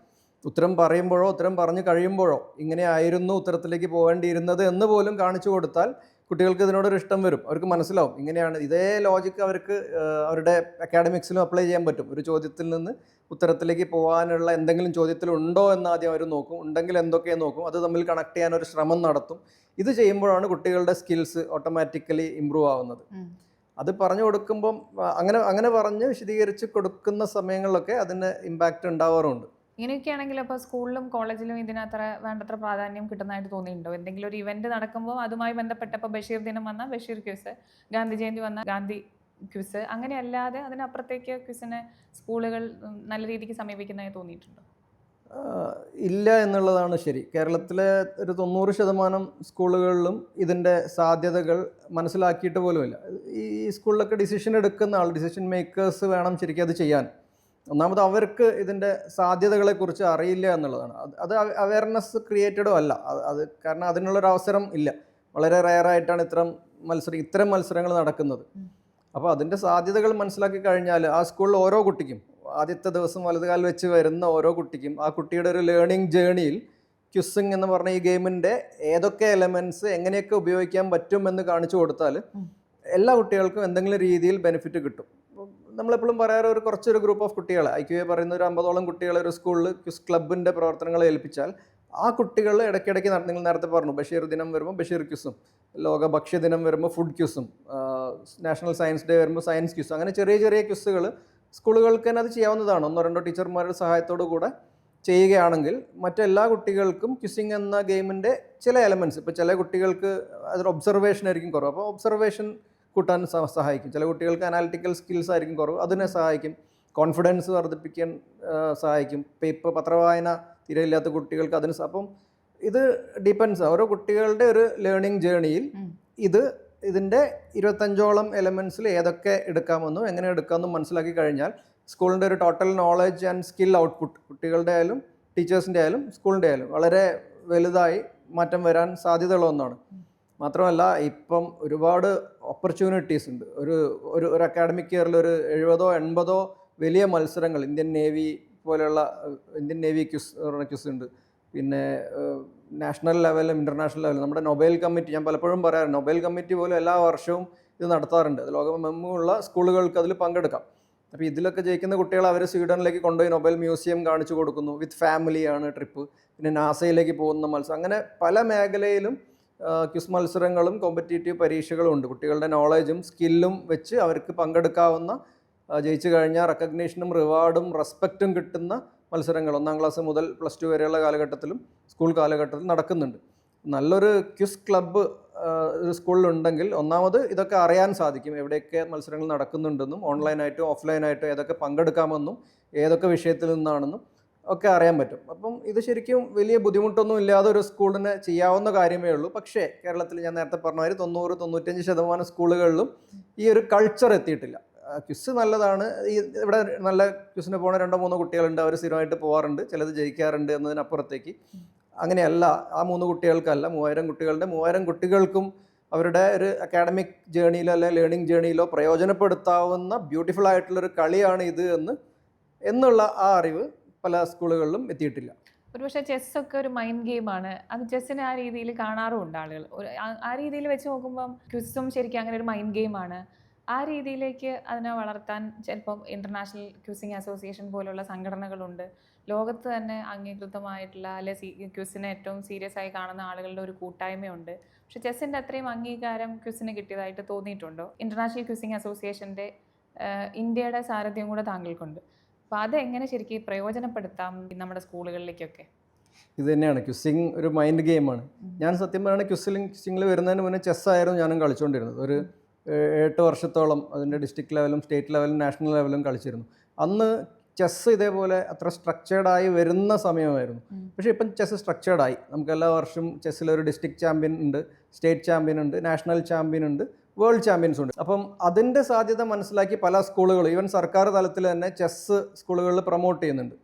ഉത്തരം പറയുമ്പോഴോ ഉത്തരം പറഞ്ഞു കഴിയുമ്പോഴോ ഇങ്ങനെ ആയിരുന്നു ഉത്തരത്തിലേക്ക് പോകേണ്ടിയിരുന്നത് എന്ന് പോലും കാണിച്ചു കൊടുത്താൽ കുട്ടികൾക്ക് ഇതിനോടൊരു ഇഷ്ടം വരും, അവർക്ക് മനസ്സിലാവും ഇങ്ങനെയാണ്. ഇതേ ലോജിക്ക് അവർക്ക് അവരുടെ അക്കാഡമിക്സിലും അപ്ലൈ ചെയ്യാൻ പറ്റും. ഒരു ചോദ്യത്തിൽ നിന്ന് ഉത്തരത്തിലേക്ക് പോകാനുള്ള എന്തെങ്കിലും ചോദ്യത്തിലുണ്ടോ എന്ന് ആദ്യം അവർ നോക്കും, ഉണ്ടെങ്കിൽ എന്തൊക്കെ നോക്കും, അത് തമ്മിൽ കണക്ട് ചെയ്യാൻ ഒരു ശ്രമം നടത്തും. ഇത് ചെയ്യുമ്പോഴാണ് കുട്ടികളുടെ സ്കിൽസ് ഓട്ടോമാറ്റിക്കലി ഇമ്പ്രൂവ് ആവുന്നത്. അത് പറഞ്ഞു കൊടുക്കുമ്പം അങ്ങനെ അങ്ങനെ പറഞ്ഞ് വിശദീകരിച്ച് കൊടുക്കുന്ന സമയങ്ങളിലൊക്കെ അതിന് ഇമ്പാക്റ്റ് ഉണ്ടാവാറുണ്ട്. ഇങ്ങനെയൊക്കെയാണെങ്കിൽ അപ്പോൾ സ്കൂളിലും കോളേജിലും ഇതിനത്ര വേണ്ടത്ര പ്രാധാന്യം കിട്ടുന്നതായിട്ട് തോന്നിയിട്ടുണ്ടോ? എന്തെങ്കിലും ഒരു ഇവന്റ് നടക്കുമ്പോൾ അതുമായി ബന്ധപ്പെട്ടപ്പോൾ ബഷീർ ദിനം വന്നാൽ ബഷീർ ക്വിസ്, ഗാന്ധി ജയന്തി വന്നാൽ ഗാന്ധി ക്വിസ്, അങ്ങനെയല്ലാതെ അതിനപ്പുറത്തേക്ക് ക്വിസിനെ സ്കൂളുകൾ നല്ല രീതിക്ക് സമീപിക്കുന്നതായി തോന്നിയിട്ടുണ്ടോ? ഇല്ല എന്നുള്ളതാണ് ശരി. കേരളത്തിലെ ഒരു 90% സ്കൂളുകളിലും ഇതിൻ്റെ സാധ്യതകൾ മനസ്സിലാക്കിയിട്ട് പോലുമില്ല. ഈ സ്കൂളിലൊക്കെ ഡിസിഷൻ എടുക്കുന്ന ആൾ, ഡിസിഷൻ മേക്കേഴ്സ് വേണം ശരിക്കും അത് ചെയ്യാൻ. ഒന്നാമത് അവർക്ക് ഇതിൻ്റെ സാധ്യതകളെക്കുറിച്ച് അറിയില്ല എന്നുള്ളതാണ്. അത് അവയർനെസ് ക്രിയേറ്റഡും അല്ല. അത് കാരണം അതിനുള്ളൊരു അവസരം ഇല്ല. വളരെ റെയറായിട്ടാണ് ഇത്തരം മത്സരങ്ങൾ നടക്കുന്നത്. അപ്പോൾ അതിൻ്റെ സാധ്യതകൾ മനസ്സിലാക്കി കഴിഞ്ഞാൽ ആ സ്കൂളിൽ ഓരോ കുട്ടിക്കും ആദ്യത്തെ ദിവസം വലതുകാൽ വെച്ച് വരുന്ന ഓരോ കുട്ടിക്കും ആ കുട്ടിയുടെ ഒരു ലേണിംഗ് ജേണിയിൽ ക്വിസിങ് എന്ന് പറഞ്ഞ ഈ ഗെയിമിൻ്റെ ഏതൊക്കെ എലമെൻറ്റ്സ് എങ്ങനെയൊക്കെ ഉപയോഗിക്കാൻ പറ്റുമെന്ന് കാണിച്ചു കൊടുത്താൽ എല്ലാ കുട്ടികൾക്കും എന്തെങ്കിലും രീതിയിൽ ബെനിഫിറ്റ് കിട്ടും. നമ്മളെപ്പോഴും പറയാറ് കുറച്ചൊരു ഗ്രൂപ്പ് ഓഫ് കുട്ടികളെ, IQA പറയുന്ന ഒരു 50ഓളം കുട്ടികളെ ഒരു സ്കൂളിൽ ക്വിസ് ക്ലബിൻ്റെ പ്രവർത്തനങ്ങൾ ഏൽപ്പിച്ചാൽ ആ കുട്ടികൾ ഇടയ്ക്കിടയ്ക്ക് നിങ്ങൾ നേരത്തെ പറഞ്ഞു ബഷീർ ദിനം വരുമ്പോൾ ബഷീർ ക്വിസും, ലോക ഭക്ഷ്യ ദിനം വരുമ്പോൾ ഫുഡ് ക്വിസും, നാഷണൽ സയൻസ് ഡേ വരുമ്പോൾ സയൻസ് ക്വിസും, അങ്ങനെ ചെറിയ ചെറിയ ക്വിസുകൾ സ്കൂളുകൾക്ക് തന്നെ അത് ചെയ്യാവുന്നതാണ്. 1-2 ടീച്ചർമാരുടെ സഹായത്തോടു കൂടെ ചെയ്യുകയാണെങ്കിൽ മറ്റെല്ലാ കുട്ടികൾക്കും ക്വിസിങ് എന്ന ഗെയിമിൻ്റെ ചില എലമെൻറ്റ്സ്, ഇപ്പോൾ ചില കുട്ടികൾക്ക് അതൊരു ഒബ്സർവേഷൻ ആയിരിക്കും കുറവ്, അപ്പോൾ ഒബ്സർവേഷൻ കൂട്ടാൻ സഹായിക്കും. ചില കുട്ടികൾക്ക് അനാലിറ്റിക്കൽ സ്കിൽസ് ആയിരിക്കും കുറവ്, അതിനെ സഹായിക്കും. കോൺഫിഡൻസ് വർദ്ധിപ്പിക്കാൻ സഹായിക്കും. പത്രവായന തീരെ ഇല്ലാത്ത കുട്ടികൾക്ക് അതിന് അപ്പം ഇത് ഡിപ്പെൻസ് ഓരോ കുട്ടികളുടെ ഒരു ലേണിംഗ് ജേണിയിൽ ഇതിൻ്റെ 25ഓളം എലമെൻറ്റ്സിൽ ഏതൊക്കെ എടുക്കാമെന്നും എങ്ങനെ എടുക്കാമെന്നും മനസ്സിലാക്കി കഴിഞ്ഞാൽ സ്കൂളിൻ്റെ ഒരു total knowledge and skill output കുട്ടികളുടെ ആയാലും ടീച്ചേഴ്സിൻ്റെ ആയാലും സ്കൂളിൻ്റെ ആയാലും വളരെ വലുതായി മാറ്റം വരാൻ സാധ്യതയുള്ള ഒന്നാണ്. മാത്രമല്ല ഇപ്പം ഒരുപാട് ഓപ്പർച്യൂണിറ്റീസ് ഉണ്ട്. ഒരു അക്കാഡമിക് ഇയറിൽ ഒരു 70-80 വലിയ മത്സരങ്ങൾ ഇന്ത്യൻ നേവി പോലെയുള്ള ഇന്ത്യൻ നേവി ക്വിസ് ഉണ്ട്. പിന്നെ നാഷണൽ ലെവലും ഇൻ്റർനാഷണൽ ലെവലും നമ്മുടെ നൊബേൽ കമ്മിറ്റി, ഞാൻ പലപ്പോഴും പറയാറുണ്ട്, നൊബേൽ കമ്മിറ്റി പോലും എല്ലാ വർഷവും ഇത് നടത്താറുണ്ട്. ലോകമെമ്മുള്ള സ്കൂളുകൾക്ക് അതിൽ പങ്കെടുക്കാം. അപ്പോൾ ഇതിലൊക്കെ ജയിക്കുന്ന കുട്ടികളെ അവർ സ്വീഡനിലേക്ക് കൊണ്ടുപോയി നൊബേൽ മ്യൂസിയം കാണിച്ചു കൊടുക്കുന്നു. വിത്ത് ഫാമിലിയാണ് ട്രിപ്പ്. പിന്നെ നാസയിലേക്ക് പോകുന്ന മത്സരം, അങ്ങനെ പല മേഖലയിലും ക്വിസ് മത്സരങ്ങളും കോമ്പറ്റീറ്റീവ് പരീക്ഷകളും ഉണ്ട്. കുട്ടികളുടെ നോളജും സ്കില്ലും വെച്ച് അവർക്ക് പങ്കെടുക്കാവുന്ന, ജയിച്ചു കഴിഞ്ഞാൽ റെക്കഗ്നീഷനും റിവാർഡും റെസ്പെക്റ്റും കിട്ടുന്ന മത്സരങ്ങൾ 1-ാം ക്ലാസ് മുതൽ +2 വരെയുള്ള കാലഘട്ടത്തിലും സ്കൂൾ കാലഘട്ടത്തിലും നടക്കുന്നുണ്ട്. നല്ലൊരു ക്വിസ് ക്ലബ്ബ് ഒരു സ്കൂളിലുണ്ടെങ്കിൽ ഒന്നാമത് ഇതൊക്കെ അറിയാൻ സാധിക്കും, എവിടെയൊക്കെ മത്സരങ്ങൾ നടക്കുന്നുണ്ടെന്നും ഓൺലൈനായിട്ടും ഓഫ്ലൈനായിട്ടും ഏതൊക്കെ പങ്കെടുക്കാമെന്നും ഏതൊക്കെ വിഷയത്തിൽ നിന്നാണെന്നും ഒക്കെ അറിയാൻ പറ്റും. അപ്പം ഇത് ശരിക്കും വലിയ ബുദ്ധിമുട്ടൊന്നും ഇല്ലാതെ ഒരു സ്കൂളിന് ചെയ്യാവുന്ന കാര്യമേ ഉള്ളൂ. പക്ഷേ കേരളത്തിൽ ഞാൻ നേരത്തെ പറഞ്ഞ മാതിരി 90-95% സ്കൂളുകളിലും ഈ ഒരു കൾച്ചർ എത്തിയിട്ടില്ല. ക്വിസ് നല്ലതാണ്, ഇവിടെ നല്ല ക്വിസിന് പോകുന്ന 2-3 കുട്ടികളുണ്ട്, അവർ സ്ഥിരമായിട്ട് പോകാറുണ്ട്, ചിലത് ജയിക്കാറുണ്ട് എന്നതിനപ്പുറത്തേക്ക് അങ്ങനെയല്ല. ആ 3 കുട്ടികൾക്കല്ല, 3000 കുട്ടികൾക്കും അവരുടെ ഒരു അക്കാഡമിക് ജേണിയിലോ അല്ലെ ലേണിംഗ് ജേണിയിലോ പ്രയോജനപ്പെടുത്താവുന്ന ബ്യൂട്ടിഫുൾ ആയിട്ടുള്ളൊരു കളിയാണ് ഇത് എന്നുള്ള ആ അറിവ് പല സ്കൂളുകളിലും എത്തിയിട്ടില്ല. ഒരുപക്ഷെ ചെസ്സൊക്കെ ഒരു മൈൻഡ് ഗെയിമാണ്. അത് ചെസ്സിനെ ആ രീതിയിൽ കാണാറുമുണ്ട് ആളുകൾ. ആ രീതിയിൽ വെച്ച് നോക്കുമ്പം ക്വിസും ശരിക്കും അങ്ങനെ ഒരു മൈൻഡ് ഗെയിമാണ്. ആ രീതിയിലേക്ക് അതിനെ വളർത്താൻ ചിലപ്പം ഇൻ്റർനാഷണൽ ക്വിസിങ് അസോസിയേഷൻ പോലുള്ള സംഘടനകളുണ്ട്. ലോകത്ത് തന്നെ അംഗീകൃതമായിട്ടുള്ള അല്ലെ ക്വിസിനെ ഏറ്റവും സീരിയസ് ആയി കാണുന്ന ആളുകളുടെ ഒരു കൂട്ടായ്മയുണ്ട്. പക്ഷെ ചെസ്സിൻ്റെ അത്രയും അംഗീകാരം ക്വിസിന് കിട്ടിയതായിട്ട് തോന്നിയിട്ടുണ്ടോ? ഇൻ്റർനാഷണൽ ക്വിസിങ് അസോസിയേഷൻ്റെ ഇന്ത്യയുടെ സാരഥ്യം കൂടെ താങ്കൾക്കുണ്ട്. അപ്പോൾ അതെങ്ങനെ ശരിക്കും പ്രയോജനപ്പെടുത്താം നമ്മുടെ സ്കൂളുകളിലേക്കൊക്കെ? ഇത് തന്നെയാണ്, ക്വിസിങ് ഒരു മൈൻഡ് ഗെയിമാണ്. ഞാൻ സത്യം പറയുകയാണെങ്കിൽ ക്വിസിങ്ങിൽ വരുന്നതിന് മുന്നേ ചെസ്സായിരുന്നു ഞാനും കളിച്ചുകൊണ്ടിരുന്നത്. ഒരു 8 വർഷത്തോളം അതിൻ്റെ ഡിസ്ട്രിക്ട് ലെവലും സ്റ്റേറ്റ് ലെവലും നാഷണൽ ലെവലും കളിച്ചിരുന്നു. അന്ന് ചെസ്സ് ഇതേപോലെ അത്ര സ്ട്രക്ചേർഡായി വരുന്ന സമയമായിരുന്നു. പക്ഷേ ഇപ്പം ചെസ്സ് സ്ട്രക്ചേർഡായി. നമുക്ക് എല്ലാ വർഷവും ചെസ്സിലൊരു ഡിസ്ട്രിക്ട് ചാമ്പ്യൻ ഉണ്ട്, സ്റ്റേറ്റ് ചാമ്പ്യൻ ഉണ്ട്, നാഷണൽ ചാമ്പ്യൻ ഉണ്ട്, വേൾഡ് ചാമ്പ്യൻസ് ഉണ്ട്. അപ്പം അതിൻ്റെ സാധ്യത മനസ്സിലാക്കി പല സ്കൂളുകളും, ഈവൻ സർക്കാർ തലത്തിൽ തന്നെ ചെസ്സ് സ്കൂളുകളിൽ പ്രൊമോട്ട് ചെയ്യുന്നുണ്ട്.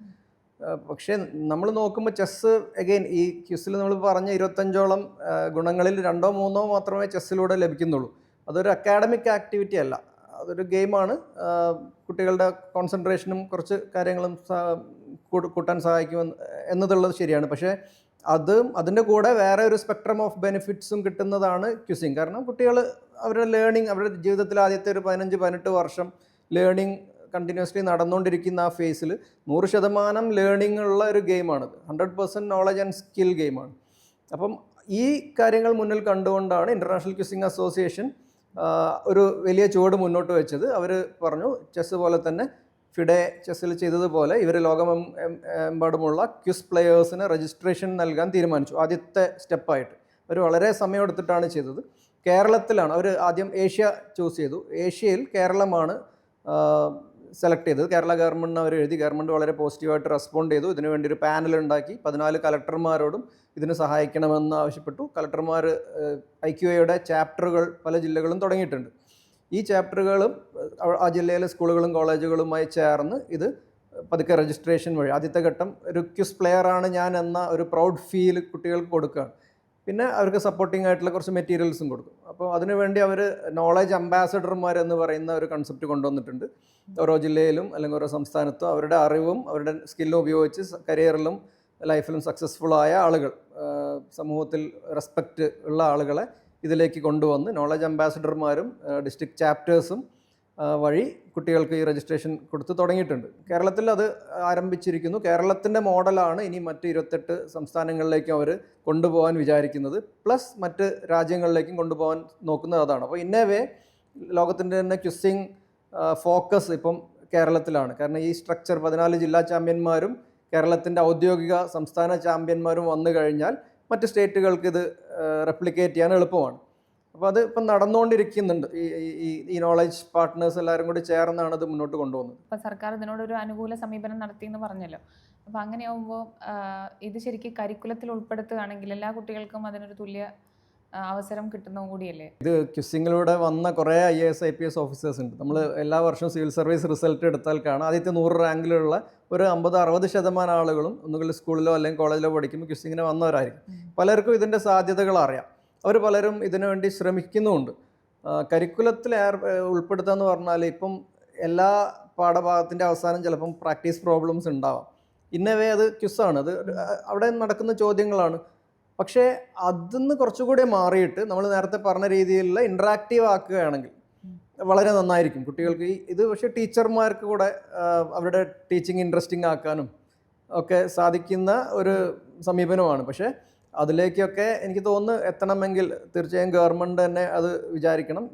പക്ഷേ നമ്മൾ നോക്കുമ്പോൾ ചെസ്സ് അഗെയിൻ ഈ ക്വിസിൽ നമ്മൾ പറഞ്ഞ 25ഓളം ഗുണങ്ങളിൽ 2-3 മാത്രമേ ചെസ്സിലൂടെ ലഭിക്കുന്നുള്ളൂ. അതൊരു അക്കാഡമിക് ആക്ടിവിറ്റി അല്ല, അതൊരു ഗെയിമാണ്. കുട്ടികളുടെ കോൺസെൻട്രേഷനും കുറച്ച് കാര്യങ്ങളും കൂട്ടാൻ സഹായിക്കും എന്നതുള്ളത് ശരിയാണ്. പക്ഷേ അതിൻ്റെ കൂടെ വേറെ ഒരു സ്പെക്ട്രം ഓഫ് ബെനിഫിറ്റ്സും കിട്ടുന്നതാണ് ക്വിസിങ്. കാരണം കുട്ടികൾ അവരുടെ ലേണിംഗ്, അവരുടെ ജീവിതത്തിൽ ആദ്യത്തെ ഒരു 15-18 വർഷം ലേണിംഗ് കണ്ടിന്യൂസ്ലി നടന്നുകൊണ്ടിരിക്കുന്ന ആ ഫേസിൽ 100% ലേണിംഗ് ഉള്ള ഒരു ഗെയിമാണത്. 100% നോളജ് ആൻഡ് സ്കിൽ ഗെയിമാണ്. അപ്പം ഈ കാര്യങ്ങൾ മുന്നിൽ കണ്ടുകൊണ്ടാണ് ഇൻ്റർനാഷണൽ ക്വിസിങ് അസോസിയേഷൻ ഒരു വലിയ ചുവട് മുന്നോട്ട് വെച്ചത്. അവർ പറഞ്ഞു, ചെസ്സ് പോലെ തന്നെ ഫിഡെ ചെസ്സിൽ ചെയ്തതുപോലെ ഇവർ ലോകമെമ്പാടുമുള്ള ക്വിസ് പ്ലെയേഴ്സിന് രജിസ്ട്രേഷൻ നൽകാൻ തീരുമാനിച്ചു. ആദ്യത്തെ സ്റ്റെപ്പായിട്ട് അവർ വളരെ സമയമെടുത്തിട്ടാണ് ചെയ്തത്. കേരളത്തിലാണ് അവർ ആദ്യം ഏഷ്യ ചൂസ് ചെയ്തു. ഏഷ്യയിൽ കേരളമാണ് സെലക്ട് ചെയ്തത്. കേരള ഗവൺമെൻറ്റിന് അവർ എഴുതി. ഗവൺമെൻറ് വളരെ പോസിറ്റീവായിട്ട് റെസ്പോണ്ട് ചെയ്തു. ഇതിനു വേണ്ടി ഒരു പാനൽ ഉണ്ടാക്കി 14 കളക്ടർമാരോടും ഇതിന് സഹായിക്കണമെന്ന് ആവശ്യപ്പെട്ടു. കളക്ടർമാർ IQAയുടെ ചാപ്റ്ററുകൾ പല ജില്ലകളും തുടങ്ങിയിട്ടുണ്ട്. ഈ ചാപ്റ്ററുകളും ആ ജില്ലയിലെ സ്കൂളുകളും കോളേജുകളുമായി ചേർന്ന് ഇത് പതുക്കെ രജിസ്ട്രേഷൻ വഴി ആദ്യത്തെ ഘട്ടം ഒരു ക്വിസ് പ്ലെയറാണ് ഞാൻ എന്ന ഒരു പ്രൗഡ് ഫീൽ കുട്ടികൾക്ക് കൊടുക്കുകയാണ്. പിന്നെ അവർക്ക് സപ്പോർട്ടിംഗ് ആയിട്ടുള്ള കുറച്ച് മെറ്റീരിയൽസും കൊടുക്കും. അപ്പോൾ അതിനുവേണ്ടി അവർ നോളജ് അംബാസഡർമാർ എന്ന് പറയുന്ന ഒരു കൺസെപ്റ്റ് കൊണ്ടുവന്നിട്ടുണ്ട്. ഓരോ ജില്ലയിലും അല്ലെങ്കിൽ ഓരോ സംസ്ഥാനത്തും അവരുടെ അറിവും അവരുടെ സ്കില്ലും ഉപയോഗിച്ച് കരിയറിലും ലൈഫിലും സക്സസ്ഫുള്ളായ ആളുകൾ, സമൂഹത്തിൽ റെസ്പെക്റ്റ് ഉള്ള ആളുകളെ ഇതിലേക്ക് കൊണ്ടുവന്ന് നോളജ് അംബാസഡർമാരും ഡിസ്ട്രിക്ട് ചാപ്റ്റേഴ്സും വഴി കുട്ടികൾക്ക് ഈ രജിസ്ട്രേഷൻ കൊടുത്ത് തുടങ്ങിയിട്ടുണ്ട്. കേരളത്തിൽ അത് ആരംഭിച്ചിരിക്കുന്നു. കേരളത്തിൻ്റെ മോഡലാണ് ഇനി മറ്റ് 28 സംസ്ഥാനങ്ങളിലേക്കും അവർ കൊണ്ടുപോകാൻ വിചാരിക്കുന്നത്. പ്ലസ് മറ്റ് രാജ്യങ്ങളിലേക്കും കൊണ്ടുപോകാൻ നോക്കുന്നത് അതാണ്. അപ്പോൾ ഇന്നേ ലോകത്തിൻ്റെ തന്നെ ക്വിസിങ് ഫോക്കസ് ഇപ്പം കേരളത്തിലാണ്. കാരണം ഈ സ്ട്രക്ചർ 14 ജില്ലാ ചാമ്പ്യന്മാരും കേരളത്തിൻ്റെ ഔദ്യോഗിക സംസ്ഥാന ചാമ്പ്യന്മാരും വന്നു കഴിഞ്ഞാൽ മറ്റ് സ്റ്റേറ്റുകൾക്ക് ഇത് റെപ്ലിക്കേറ്റ് ചെയ്യാൻ എളുപ്പമാണ്. അപ്പോൾ അത് ഇപ്പം നടന്നുകൊണ്ടിരിക്കുന്നുണ്ട്. ഈ നോളജ് പാർട്ട്നേഴ്സ് എല്ലാവരും കൂടി ചേർന്നാണ് ഇത് മുന്നോട്ട് കൊണ്ടുപോകുന്നത്. അപ്പോൾ സർക്കാർ ഇതിനോടൊരു അനുകൂല സമീപനം നടത്തിയെന്ന് പറഞ്ഞല്ലോ. അപ്പോൾ അങ്ങനെയാകുമ്പോൾ ഇത് ശരിക്കും കരിക്കുലത്തിൽ ഉൾപ്പെടുത്തുകയാണെങ്കിൽ എല്ലാ കുട്ടികൾക്കും അതിനൊരു തുല്യ അവസരം കിട്ടുന്നതും കൂടിയല്ലേ? ഇത് ക്വിസിങ്ങിലൂടെ വന്ന കുറേ IAS IPS ഓഫീസേഴ്സ് ഉണ്ട്. നമ്മൾ എല്ലാ വർഷവും സിവിൽ സർവീസ് റിസൾട്ട് എടുത്താൽ കാണാം, ആദ്യത്തെ 100 റാങ്കിലുള്ള ഒരു 50-60% ആളുകളും ഒന്നുകിൽ സ്കൂളിലോ അല്ലെങ്കിൽ കോളേജിലോ പഠിക്കുമ്പോൾ ക്വിസിങ്ങിന് വന്നവരായിരിക്കും. പലർക്കും ഇതിൻ്റെ സാധ്യതകൾ അറിയാം. അവർ പലരും ഇതിനു വേണ്ടി ശ്രമിക്കുന്നുമുണ്ട്. കരിക്കുലത്തിൽ ഉൾപ്പെടുത്തുക എന്ന് പറഞ്ഞാൽ ഇപ്പം എല്ലാ പാഠഭാഗത്തിൻ്റെ അവസാനം ചിലപ്പം പ്രാക്ടീസ് പ്രോബ്ലംസ് ഉണ്ടാവാം. ഇന്നവേ അത് ക്വിസാണ്, അത് അവിടെ നടക്കുന്ന ചോദ്യങ്ങളാണ്. പക്ഷേ അതിന്ന് കുറച്ചുകൂടി മാറിയിട്ട് നമ്മൾ നേരത്തെ പറഞ്ഞ രീതിയിലുള്ള ഇൻട്രാക്റ്റീവ് ആക്കുകയാണെങ്കിൽ വളരെ നന്നായിരിക്കും കുട്ടികൾക്ക്. ഇത് പക്ഷേ ടീച്ചർമാർക്ക് കൂടെ അവരുടെ ടീച്ചിങ് ഇൻട്രസ്റ്റിംഗ് ആക്കാനും ഒക്കെ സാധിക്കുന്ന ഒരു സമീപനമാണ്. പക്ഷേ അതിലേക്കൊക്കെ എനിക്ക് തോന്നുന്നു എത്തണമെങ്കിൽ തീർച്ചയായും ഗവൺമെൻറ് തന്നെ അത് വിചാരിക്കണം.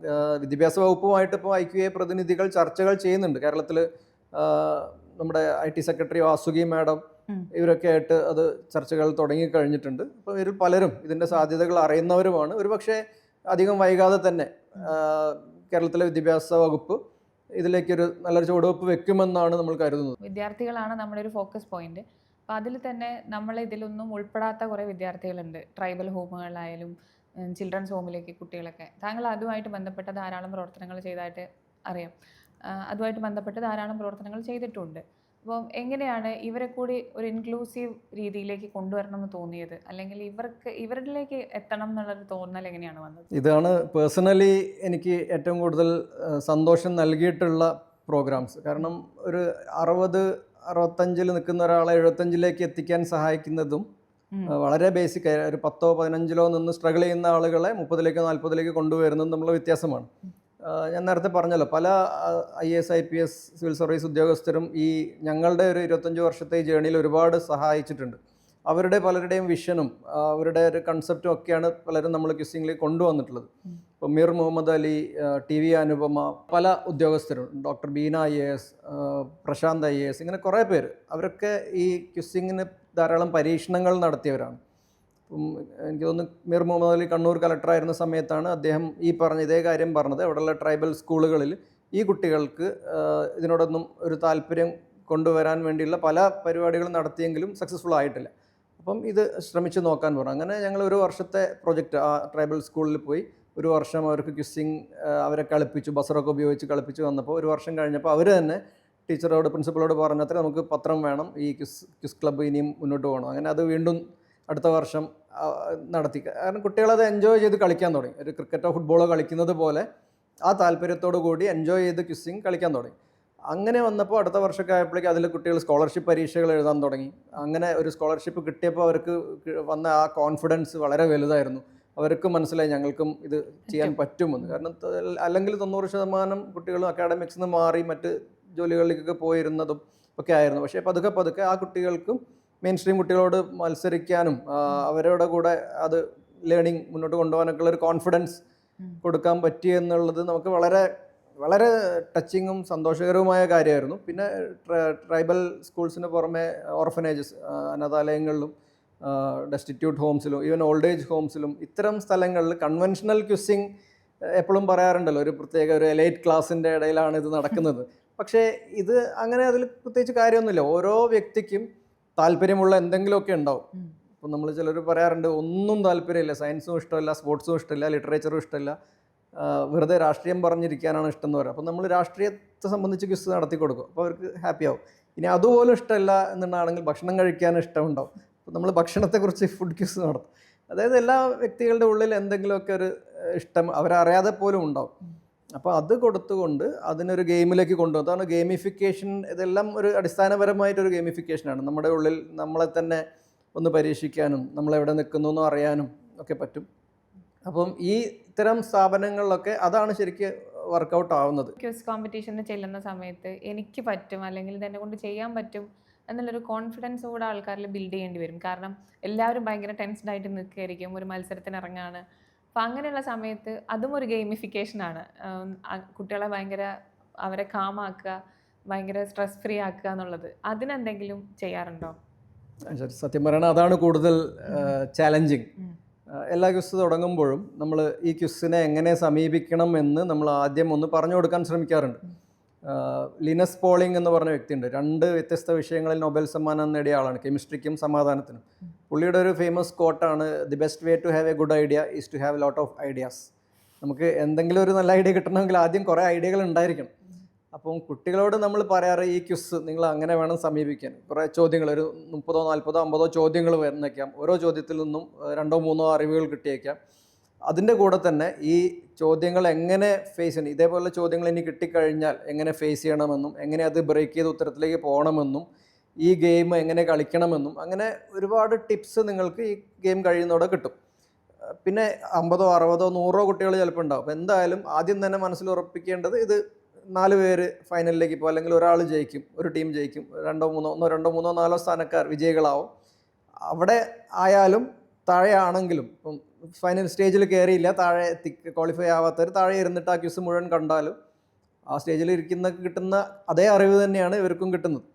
വിദ്യാഭ്യാസ വകുപ്പുമായിട്ട് ഇപ്പോൾ IQA പ്രതിനിധികൾ ചർച്ചകൾ ചെയ്യുന്നുണ്ട്. കേരളത്തിൽ നമ്മുടെ IT സെക്രട്ടറി വാസുകി മാഡം ഇവരൊക്കെ ആയിട്ട് അത് ചർച്ചകൾ തുടങ്ങിക്കഴിഞ്ഞിട്ടുണ്ട്. അപ്പോൾ ഇവരിൽ പലരും ഇതിൻ്റെ സാധ്യതകൾ അറിയുന്നവരുമാണ്. ഒരുപക്ഷെ അധികം വൈകാതെ തന്നെ കേരളത്തിലെ വിദ്യാഭ്യാസ വകുപ്പ് ഇതിലേക്കൊരു നല്ലൊരു ചുവടുവെപ്പ് വെക്കുമെന്നാണ് നമ്മൾ കരുതുന്നത്. വിദ്യാർത്ഥികളാണ് നമ്മുടെ ഒരു ഫോക്കസ് പോയിന്റ്. അപ്പോൾ അതിൽ തന്നെ നമ്മൾ ഇതിലൊന്നും ഉൾപ്പെടാത്ത കുറേ വിദ്യാർത്ഥികളുണ്ട്. ട്രൈബൽ ഹോമുകളിലായാലും ചിൽഡ്രൻസ് ഹോമിലേക്ക് കുട്ടികളൊക്കെ. താങ്കൾ അതുമായിട്ട് ബന്ധപ്പെട്ട ധാരാളം പ്രവർത്തനങ്ങൾ ചെയ്തതായിട്ട് അറിയാം. അതുമായിട്ട് ബന്ധപ്പെട്ട് ധാരാളം പ്രവർത്തനങ്ങൾ ചെയ്തിട്ടുണ്ട്. അപ്പോൾ എങ്ങനെയാണ് ഇവരെ കൂടി ഒരു ഇൻക്ലൂസീവ് രീതിയിലേക്ക് കൊണ്ടുവരണം എന്ന് തോന്നിയത്? അല്ലെങ്കിൽ ഇവരിലേക്ക് എത്തണം എന്നുള്ളൊരു തോന്നൽ എങ്ങനെയാണ് വന്നത്? ഇതാണ് പേഴ്സണലി എനിക്ക് ഏറ്റവും കൂടുതൽ സന്തോഷം നൽകിയിട്ടുള്ള പ്രോഗ്രാംസ്. കാരണം ഒരു 60-65 നിൽക്കുന്ന ഒരാളെ 75 എത്തിക്കാൻ സഹായിക്കുന്നതും വളരെ ബേസിക് ആയ ഒരു 10-15 നിന്ന് സ്ട്രഗിൾ ചെയ്യുന്ന ആളുകളെ 30-40 കൊണ്ടുവരുന്നതും തമ്മിലുള്ള വ്യത്യാസമാണ്. ഞാൻ നേരത്തെ പറഞ്ഞല്ലോ, പല IAS IPS സിവിൽ സർവീസ് ഉദ്യോഗസ്ഥരും ഈ ഞങ്ങളുടെ ഒരു 25 വർഷത്തെ ഈ ജേണിയിൽ ഒരുപാട് സഹായിച്ചിട്ടുണ്ട്. അവരുടെ പലരുടെയും വിഷനും അവരുടെ ഒരു കൺസെപ്റ്റും ഒക്കെയാണ് പലരും നമ്മൾ ക്വിസിങ്ങിൽ കൊണ്ടുവന്നിട്ടുള്ളത്. ഇപ്പോൾ മീർ മുഹമ്മദ് അലി, TV അനുപമ, പല ഉദ്യോഗസ്ഥരും, doctor Beena IAS, Prashanth IAS, ഇങ്ങനെ കുറേ പേര്, അവരൊക്കെ ഈ ക്വിസിങ്ങിന് ധാരാളം പരീക്ഷണങ്ങൾ നടത്തിയവരാണ്. എനിക്ക് തോന്നുന്നു മീർ മുഹമ്മദ് അലി കണ്ണൂർ കളക്ടറായിരുന്ന സമയത്താണ് അദ്ദേഹം ഈ ഇതേ കാര്യം പറഞ്ഞത്. അവിടെയുള്ള ട്രൈബൽ സ്കൂളുകളിൽ ഈ കുട്ടികൾക്ക് ഇതിനോടൊന്നും ഒരു താല്പര്യം കൊണ്ടുവരാൻ വേണ്ടിയുള്ള പല പരിപാടികളും നടത്തിയെങ്കിലും സക്സസ്ഫുൾ ആയിട്ടില്ല. അപ്പം ഇത് ശ്രമിച്ച് നോക്കാൻ പറഞ്ഞു. അങ്ങനെ ഞങ്ങൾ ഒരു വർഷത്തെ പ്രൊജക്റ്റ് ആ ട്രൈബൽ സ്കൂളിൽ പോയി ഒരു വർഷം അവർക്ക് ക്വിസിങ് അവരെ കളിപ്പിച്ചു, ബസറൊക്കെ ഉപയോഗിച്ച് കളിപ്പിച്ച് വന്നപ്പോൾ ഒരു വർഷം കഴിഞ്ഞപ്പോൾ അവർ തന്നെ ടീച്ചറോട് പ്രിൻസിപ്പളോട് പറഞ്ഞത്ര നമുക്ക് പത്രം വേണം, ഈ ക്വിസ് ക്ലബ്ബ് ഇനിയും മുന്നോട്ട് പോകണം. അങ്ങനെ അത് വീണ്ടും അടുത്ത വർഷം നടത്തി. കാരണം കുട്ടികളത് എൻജോയ് ചെയ്ത് കളിക്കാൻ തുടങ്ങി. ഒരു ക്രിക്കറ്റോ ഫുട്ബോളോ കളിക്കുന്നത് പോലെ ആ താല്പര്യത്തോടു കൂടി എൻജോയ് ചെയ്ത് ക്വിസിങ് കളിക്കാൻ തുടങ്ങി. അങ്ങനെ വന്നപ്പോൾ അടുത്ത വർഷമൊക്കെ ആയപ്പോഴേക്കും അതിൽ കുട്ടികൾ സ്കോളർഷിപ്പ് പരീക്ഷകൾ എഴുതാൻ തുടങ്ങി. അങ്ങനെ ഒരു സ്കോളർഷിപ്പ് കിട്ടിയപ്പോൾ അവർക്ക് വന്ന ആ കോൺഫിഡൻസ് വളരെ വലുതായിരുന്നു. അവർക്ക് മനസ്സിലായി ഞങ്ങൾക്കും ഇത് ചെയ്യാൻ പറ്റുമെന്ന്. കാരണം അല്ലെങ്കിൽ 90% കുട്ടികളും അക്കാഡമിക്സിൽ നിന്ന് മാറി മറ്റ് ജോലികളിലേക്കൊക്കെ പോയിരുന്നതും ഒക്കെ ആയിരുന്നു. പക്ഷേ പതുക്കെ പതുക്കെ ആ കുട്ടികൾക്കും മെയിൻ സ്ട്രീം കുട്ടികളോട് മത്സരിക്കാനും അവരുടെ കൂടെ അത് ലേണിംഗ് മുന്നോട്ട് കൊണ്ടുപോകാനൊക്കെ ഉള്ള ഒരു കോൺഫിഡൻസ് കൊടുക്കാൻ പറ്റി എന്നുള്ളത് നമുക്ക് വളരെ വളരെ ടച്ചിങ്ങും സന്തോഷകരവുമായ കാര്യമായിരുന്നു. പിന്നെ ട്രൈബൽ സ്കൂൾസിന് പുറമെ ഓർഫനേജസ്, അനാഥാലയങ്ങളിലും ഡെസ്റ്റിറ്റ്യൂട്ട് ഹോംസിലും ഈവൻ ഓൾഡ് ഏജ് ഹോംസിലും ഇത്തരം സ്ഥലങ്ങളിൽ കൺവെൻഷണൽ ക്വിസിങ് എപ്പോഴും പറയാറുണ്ടല്ലോ, ഒരു പ്രത്യേക ഒരു എലൈറ്റ് ക്ലാസ്സിൻ്റെ ഇടയിലാണ് ഇത് നടക്കുന്നത്. പക്ഷേ ഇത് അങ്ങനെ അതിൽ പ്രത്യേകിച്ച് കാര്യമൊന്നുമില്ല. ഓരോ വ്യക്തിക്കും താല്പര്യമുള്ള എന്തെങ്കിലുമൊക്കെ ഉണ്ടാവും. ഇപ്പം നമ്മൾ ചിലർ പറയാറുണ്ട് ഒന്നും താല്പര്യമില്ല, സയൻസും ഇഷ്ടമല്ല, സ്പോർട്സും ഇഷ്ടമില്ല, ലിറ്ററേച്ചറും ഇഷ്ടമില്ല, വെറുതെ രാഷ്ട്രീയം പറഞ്ഞിരിക്കാനാണ് ഇഷ്ടം എന്ന് പറയാം. അപ്പം നമ്മൾ രാഷ്ട്രീയത്തെ സംബന്ധിച്ച് ക്വിസ് നടത്തി കൊടുക്കും, അപ്പോൾ അവർക്ക് ഹാപ്പി ആവും. ഇനി അതുപോലും ഇഷ്ടമല്ല എന്നുണ്ടാണെങ്കിൽ ഭക്ഷണം കഴിക്കാൻ ഇഷ്ടമുണ്ടാവും, അപ്പോൾ നമ്മൾ ഭക്ഷണത്തെക്കുറിച്ച് ഫുഡ് ക്വിസ് നടത്തും. അതായത് എല്ലാ വ്യക്തികളുടെ ഉള്ളിൽ എന്തെങ്കിലുമൊക്കെ ഒരു ഇഷ്ടം അവരറിയാതെ പോലും ഉണ്ടാവും. അപ്പോൾ അത് കൊടുത്തുകൊണ്ട് അതിനൊരു ഗെയിമിലേക്ക് കൊണ്ടുപോകും. അതാണ് ഗെയിമിഫിക്കേഷൻ. ഇതെല്ലാം ഒരു അടിസ്ഥാനപരമായിട്ടൊരു ഗെയിമിഫിക്കേഷനാണ്. നമ്മുടെ ഉള്ളിൽ നമ്മളെ തന്നെ ഒന്ന് പരീക്ഷിക്കാനും നമ്മളെവിടെ നിൽക്കുന്നു എന്ന് അറിയാനും ഒക്കെ പറ്റും. അപ്പം ഈ ഇത്തരം സ്ഥാപനങ്ങളിലൊക്കെ അതാണ് ശരിക്കും വർക്കൗട്ട് ആവുന്നത്. ക്വിസ് കോമ്പറ്റീഷന് ചെല്ലുന്ന സമയത്ത് എനിക്ക് പറ്റും അല്ലെങ്കിൽ ഇതെന്നെ കൊണ്ട് ചെയ്യാൻ പറ്റും എന്നുള്ളൊരു കോൺഫിഡൻസ് കൂടെ ആൾക്കാരിൽ ബിൽഡ് ചെയ്യേണ്ടി വരും. കാരണം എല്ലാവരും ഭയങ്കര ടെൻസ്ഡ് ആയിട്ട് നിൽക്കുകയായിരിക്കും, ഒരു മത്സരത്തിന് ഇറങ്ങാണ്. അപ്പം അങ്ങനെയുള്ള സമയത്ത് അതും ഒരു ഗെയിമിഫിക്കേഷനാണ്. കുട്ടികളെ ഭയങ്കര അവരെ കാമാക്കുക, ഭയങ്കര സ്ട്രെസ് ഫ്രീ ആക്കുക എന്നുള്ളത്. അതിനെന്തെങ്കിലും ചെയ്യാറുണ്ടോ? സത്യം പറയണത് അതാണ് കൂടുതൽ ചാലഞ്ചിങ്. എല്ലാ ക്വിസ് തുടങ്ങുമ്പോഴും നമ്മൾ ഈ ക്വിസിനെ എങ്ങനെ സമീപിക്കണം എന്ന് നമ്മൾ ആദ്യം ഒന്ന് പറഞ്ഞു കൊടുക്കാൻ ശ്രമിക്കാറുണ്ട്. ലിനസ് പോളിംഗ് എന്ന് പറഞ്ഞ വ്യക്തിയുണ്ട്. 2 വ്യത്യസ്ത വിഷയങ്ങളിൽ നൊബേൽ സമ്മാനം നേടിയ ആളാണ്, കെമിസ്ട്രിക്കും സമാധാനത്തിനും. പുള്ളിയുടെ ഒരു ഫേമസ് കോട്ടാണ്, the best way to have a good idea is to have lot of ideas. നമുക്ക് എന്തെങ്കിലും ഒരു നല്ല ഐഡിയ കിട്ടണമെങ്കിൽ ആദ്യം കുറേ ഐഡിയകൾ ഉണ്ടായിരിക്കണം. അപ്പം കുട്ടികളോട് നമ്മൾ പറയാറ് ഈ ക്വിസ് നിങ്ങൾ അങ്ങനെ വേണം സമീപിക്കാൻ. കുറേ ചോദ്യങ്ങൾ, ഒരു 30, 40, 50 ചോദ്യങ്ങൾ വരുന്നേക്കാം. ഓരോ ചോദ്യത്തിൽ നിന്നും 2, 3 അറിവുകൾ കിട്ടിയേക്കാം. അതിൻ്റെ കൂടെ തന്നെ ഈ ചോദ്യങ്ങൾ എങ്ങനെ ഫേസ് ചെയ്യണം, ഇതേപോലുള്ള ചോദ്യങ്ങൾ ഇനി കിട്ടിക്കഴിഞ്ഞാൽ എങ്ങനെ ഫേസ് ചെയ്യണമെന്നും എങ്ങനെ അത് ബ്രേക്ക് ചെയ്ത് ഉത്തരത്തിലേക്ക് പോകണമെന്നും ഈ ഗെയിം എങ്ങനെ കളിക്കണമെന്നും അങ്ങനെ ഒരുപാട് ടിപ്സ് നിങ്ങൾക്ക് ഈ ഗെയിം കഴിയുന്നതോടെ കിട്ടും. പിന്നെ 50, 60, 100 കുട്ടികൾ ചിലപ്പോൾ ഉണ്ടാവും. അപ്പോൾ എന്തായാലും ആദ്യം തന്നെ മനസ്സിൽ ഉറപ്പിക്കേണ്ടത് ഇത് 4 പേര് ഫൈനലിലേക്ക് പോകും, അല്ലെങ്കിൽ ഒരാൾ ജയിക്കും, ഒരു ടീം ജയിക്കും, 2, 3, 4 സ്ഥാനക്കാർ വിജയികളാവും. അവിടെ ആയാലും താഴെ ആണെങ്കിലും, ഇപ്പം ഫൈനൽ സ്റ്റേജിൽ കയറിയില്ല, താഴെ ക്വാളിഫൈ ആവാത്തവർ താഴെ ഇരുന്നിട്ട് ആ ക്വിസ് മുഴുവൻ കണ്ടാലും ആ സ്റ്റേജിൽ കിട്ടുന്ന അതേ അറിവ് തന്നെയാണ് ഇവർക്കും കിട്ടുന്നത്.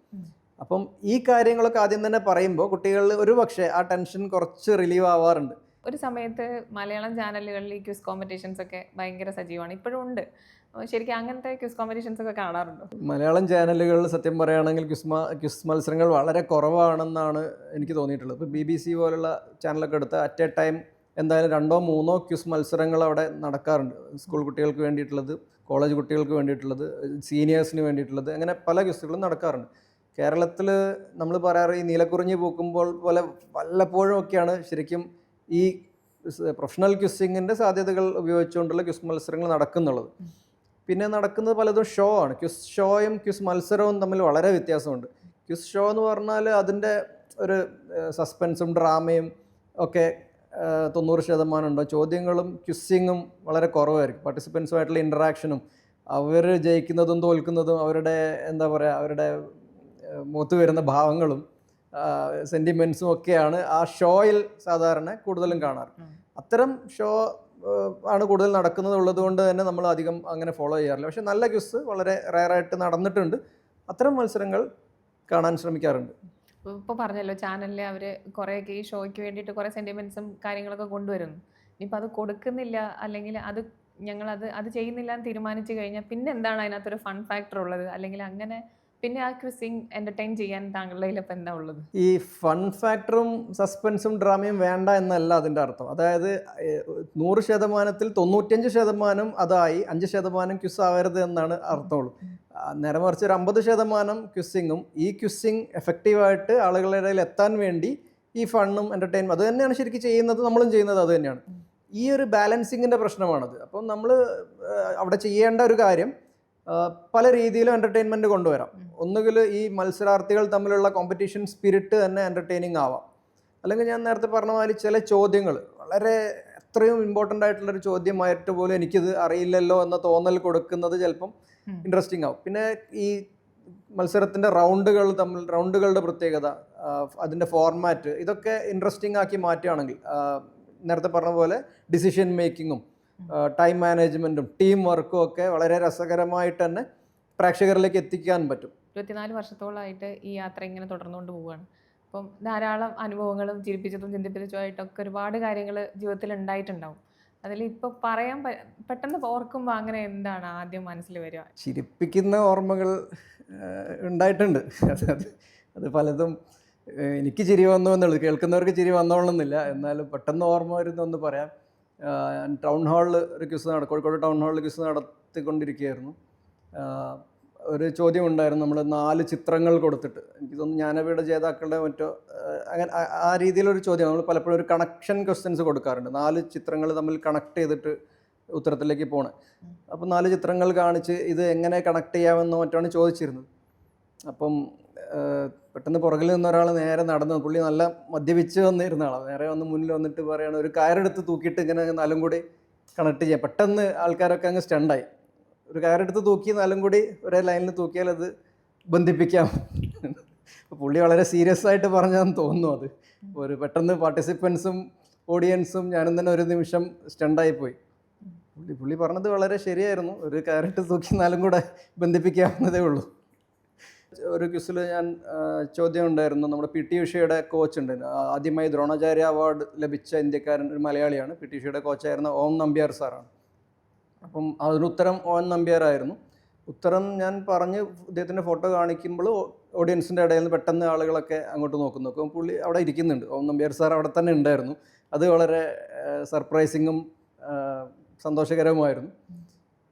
അപ്പം ഈ കാര്യങ്ങളൊക്കെ ആദ്യം തന്നെ പറയുമ്പോൾ കുട്ടികളിൽ ഒരു പക്ഷേ ആ ടെൻഷൻ കുറച്ച് റിലീവ് ആവാറുണ്ട്. ഒരു സമയത്ത് മലയാളം ചാനലുകളിൽ ഈ ക്വിസ് കോമ്പറ്റീഷൻസ് ഒക്കെ ഭയങ്കര സജീവമാണ്, ഇപ്പോഴും ഉണ്ട്. ശരിക്കും അങ്ങനത്തെ ക്വിസ് കോമ്പറ്റീഷൻസ് ഒക്കെ കാണാറുണ്ടോ? മലയാളം ചാനലുകളിൽ സത്യം പറയുകയാണെങ്കിൽ ക്വിസ് മത്സരങ്ങൾ വളരെ കുറവാണെന്നാണ് എനിക്ക് തോന്നിയിട്ടുള്ളത്. ഇപ്പോൾ BBC പോലുള്ള ചാനലൊക്കെ എടുത്ത് അറ്റ് എ ടൈം എന്തായാലും 2, 3 ക്വിസ് മത്സരങ്ങൾ അവിടെ നടക്കാറുണ്ട്. സ്കൂൾ കുട്ടികൾക്ക് വേണ്ടിയിട്ടുള്ളത്, കോളേജ് കുട്ടികൾക്ക് വേണ്ടിയിട്ടുള്ളത്, സീനിയേഴ്സിന് വേണ്ടിയിട്ടുള്ളത്, അങ്ങനെ പല ക്വിസുകളും നടക്കാറുണ്ട്. കേരളത്തിൽ നമ്മൾ പറയാറ് ഈ നീലക്കുറിഞ്ഞി പൂക്കുമ്പോൾ പോലെ വല്ലപ്പോഴും ഒക്കെയാണ് ശരിക്കും ഈ പ്രൊഫഷണൽ ക്വിസിങ്ങിൻ്റെ സാധ്യതകൾ ഉപയോഗിച്ചുകൊണ്ടുള്ള ക്വിസ് മത്സരങ്ങൾ നടക്കുന്നുള്ളത്. പിന്നെ നടക്കുന്നത് പലതും ഷോ ആണ്. ക്വിസ് ഷോയും ക്വിസ് മത്സരവും തമ്മിൽ വളരെ വ്യത്യാസമുണ്ട്. ക്വിസ് ഷോ എന്ന് പറഞ്ഞാൽ അതിൻ്റെ ഒരു സസ്പെൻസും ഡ്രാമയും ഒക്കെ 90% ഉണ്ടോ. ചോദ്യങ്ങളും ക്വിസിങ്ങും വളരെ കുറവായിരിക്കും. പാർട്ടിസിപ്പൻസുമായിട്ടുള്ള ഇൻറ്ററാക്ഷനും അവർ ജയിക്കുന്നതും തോൽക്കുന്നതും അവരുടെ എന്താ പറയുക, അവരുടെ മുഖത്ത് വരുന്ന ഭാവങ്ങളും സെൻറ്റിമെൻസും ഒക്കെയാണ് ആ ഷോയിൽ സാധാരണ കൂടുതലും കാണാറ്. അത്തരം ഷോ ആണ് കൂടുതൽ നടക്കുന്നത്. ഉള്ളതുകൊണ്ട് തന്നെ നമ്മൾ അധികം അങ്ങനെ ഫോളോ ചെയ്യാറില്ല. പക്ഷെ നല്ല ക്വിസ് വളരെ റയറായിട്ട് നടന്നിട്ടുണ്ട്. അത്തരം മത്സരങ്ങൾ കാണാൻ ശ്രമിക്കാറുണ്ട്. ഇപ്പോൾ പറഞ്ഞല്ലോ ചാനലിൽ അവർ കുറേയൊക്കെ ഈ ഷോയ്ക്ക് വേണ്ടിയിട്ട് കുറേ സെൻറ്റിമെൻറ്റ്സും കാര്യങ്ങളൊക്കെ കൊണ്ടുവരുന്നു. ഇനിയിപ്പോൾ അത് കൊടുക്കുന്നില്ല, അല്ലെങ്കിൽ അത് ചെയ്യുന്നില്ല എന്ന് തീരുമാനിച്ചു കഴിഞ്ഞാൽ പിന്നെ എന്താണ് അതിനകത്തൊരു ഫൺ ഫാക്ടർ ഉള്ളത്? അല്ലെങ്കിൽ അങ്ങനെ പിന്നെ ആ ക്വിസിങ് എൻ്റർടൈൻ ചെയ്യാൻ താങ്കളുടെ കയ്യിൽ ഇപ്പം എന്താ ഉള്ളത്? ഈ ഫൺ ഫാക്ടറും സസ്പെൻസും ഡ്രാമയും വേണ്ട എന്നല്ല അതിൻ്റെ അർത്ഥം. അതായത് 100%-ൽ 95% അതായി 5% ക്വിസ് ആവരുത് എന്നാണ് അർത്ഥമുള്ളൂ. നേരെ മറിച്ച് ഒരു 50% ക്വിസിങ്ങും ഈ ക്വിസിങ് എഫക്റ്റീവായിട്ട് ആളുകളുടെ ഇടയിൽ എത്താൻ വേണ്ടി ഈ ഫണ്ണും എൻ്റർടൈൻമെൻറ്റ് അത് തന്നെയാണ് ശരിക്കും ചെയ്യുന്നത്. നമ്മളും ചെയ്യുന്നത് അത് തന്നെയാണ്. ഈ ഒരു ബാലൻസിങ്ങിൻ്റെ പ്രശ്നമാണത്. അപ്പം നമ്മൾ അവിടെ ചെയ്യേണ്ട ഒരു കാര്യം പല രീതിയിലും എൻ്റർടൈൻമെൻറ്റ് കൊണ്ടുവരാം. ഒന്നുകിൽ ഈ മത്സരാർത്ഥികൾ തമ്മിലുള്ള കോമ്പറ്റീഷൻ സ്പിരിറ്റ് തന്നെ എൻ്റർടൈനിങ് ആവാം. അല്ലെങ്കിൽ ഞാൻ നേരത്തെ പറഞ്ഞ മാതിരി ചില ചോദ്യങ്ങൾ വളരെ എത്രയും ഇമ്പോർട്ടൻ്റ് ആയിട്ടുള്ളൊരു ചോദ്യമായിട്ട് പോലും എനിക്കിത് അറിയില്ലല്ലോ എന്ന തോന്നൽ കൊടുക്കുന്നത് ചിലപ്പം ഇൻട്രസ്റ്റിംഗ് ആവും. പിന്നെ ഈ മത്സരത്തിൻ്റെ റൗണ്ടുകളുടെ പ്രത്യേകത, അതിൻ്റെ ഫോർമാറ്റ്, ഇതൊക്കെ ഇൻട്രസ്റ്റിംഗ് ആക്കി മാറ്റുകയാണെങ്കിൽ നേരത്തെ പറഞ്ഞ പോലെ ഡിസിഷൻ മേക്കിങ്ങും ടൈം മാനേജ്മെൻറ്റും ടീം വർക്കും ഒക്കെ വളരെ രസകരമായിട്ട് തന്നെ പ്രേക്ഷകരിലേക്ക് എത്തിക്കാൻ പറ്റും. 24 വർഷത്തോളമായിട്ട് ഈ യാത്ര ഇങ്ങനെ തുടർന്നുകൊണ്ട് പോവുകയാണ്. അപ്പം ധാരാളം അനുഭവങ്ങളും ചിരിപ്പിച്ചതും ചിന്തിപ്പിച്ചതുമായിട്ടൊക്കെ ഒരുപാട് കാര്യങ്ങൾ ജീവിതത്തിൽ ഉണ്ടായിട്ടുണ്ടാവും. അതിൽ ഇപ്പോൾ പറയാൻ പെട്ടെന്ന് ഓർക്കുമ്പോൾ അങ്ങനെ എന്താണ് ആദ്യം മനസ്സിൽ വരിക? ചിരിപ്പിക്കുന്ന ഓർമ്മകൾ ഉണ്ടായിട്ടുണ്ട്. അത് പലതും എനിക്ക് ചിരി വന്നു എന്നുള്ളത്, കേൾക്കുന്നവർക്ക് ചിരി വന്നോളണമെന്നില്ല. എന്നാലും പെട്ടെന്ന് ഓർമ്മ വരുന്നൊന്ന് പറയാം. ടൗൺ ഹാളിൽ ഒരു ക്വിസ് കോഴിക്കോട് ടൗൺ ഹാളിൽ ക്വിസ് നടത്തിക്കൊണ്ടിരിക്കുകയായിരുന്നു. ഒരു ചോദ്യം ഉണ്ടായിരുന്നു, നമ്മൾ 4 ചിത്രങ്ങൾ കൊടുത്തിട്ട്, എനിക്ക് തോന്നുന്നു ജ്ഞാനപീഠ ജേതാക്കളുടെ മറ്റോ അങ്ങനെ ആ രീതിയിലൊരു ചോദ്യം. നമ്മൾ പലപ്പോഴും ഒരു കണക്ഷൻ ക്വസ്റ്റ്യൻസ് കൊടുക്കാറുണ്ട്, 4 ചിത്രങ്ങൾ തമ്മിൽ കണക്ട് ചെയ്തിട്ട് ഉത്തരത്തിലേക്ക് പോകണം. അപ്പം 4 ചിത്രങ്ങൾ കാണിച്ച് ഇത് എങ്ങനെ കണക്ട് ചെയ്യാമെന്നോ മറ്റാണ് ചോദിച്ചിരുന്നത്. അപ്പം പെട്ടെന്ന് പുറകിൽ നിന്നൊരാൾ നേരെ നടന്നു, പുള്ളി നല്ല മദ്യപിച്ച് വന്നിരുന്ന ആളാണ്, നേരെ വന്ന് മുന്നിൽ വന്നിട്ട് പറയുകയാണ്, ഒരു കയറെടുത്ത് തൂക്കിയിട്ട് ഇങ്ങനെ 4ഉം കൂടി കണക്ട് ചെയ്യാം. പെട്ടെന്ന് ആൾക്കാരൊക്കെ അങ്ങ് സ്റ്റണ്ടായി. ഒരു കയറെടുത്ത് തൂക്കി 4ഉം കൂടി ഒരേ ലൈനിൽ തൂക്കിയാൽ അത് ബന്ധിപ്പിക്കാം. പുള്ളി വളരെ സീരിയസ് ആയിട്ട് പറഞ്ഞാന്ന് തോന്നുന്നു. അത് ഒരു പെട്ടെന്ന് പാർട്ടിസിപ്പൻസും ഓഡിയൻസും ഞാനും തന്നെ ഒരു നിമിഷം സ്റ്റണ്ടായിപ്പോയി. പുള്ളി പറഞ്ഞത് വളരെ ശരിയായിരുന്നു, ഒരു കയറിട്ട് തൂക്കി 4ഉം കൂടെ ബന്ധിപ്പിക്കാവുന്നതേ ഉള്ളൂ. ഒരു ക്വിസിൽ ഞാൻ ചോദ്യം ഉണ്ടായിരുന്നു, നമ്മുടെ പി ടി ഉഷയുടെ കോച്ച് ഉണ്ട്, ആദ്യമായി ദ്രോണാചാര്യ അവാർഡ് ലഭിച്ച ഇന്ത്യക്കാരൻ, ഒരു മലയാളിയാണ്. പി ടി ഉഷയുടെ കോച്ചായിരുന്ന ഓം നമ്പ്യാർ സാറാണ്. അപ്പം അതിന് ഉത്തരം ഓം നമ്പ്യാർ ആയിരുന്നു. ഉത്തരം ഞാൻ പറഞ്ഞ് അദ്ദേഹത്തിൻ്റെ ഫോട്ടോ കാണിക്കുമ്പോൾ ഓഡിയൻസിൻ്റെ ഇടയിൽ നിന്ന് പെട്ടെന്ന് ആളുകളൊക്കെ അങ്ങോട്ട് നോക്കും. പുള്ളി അവിടെ ഇരിക്കുന്നുണ്ട്, ഓം നമ്പ്യാർ സാർ അവിടെ തന്നെ ഉണ്ടായിരുന്നു. അത് വളരെ സർപ്രൈസിങ്ങും സന്തോഷകരവുമായിരുന്നു.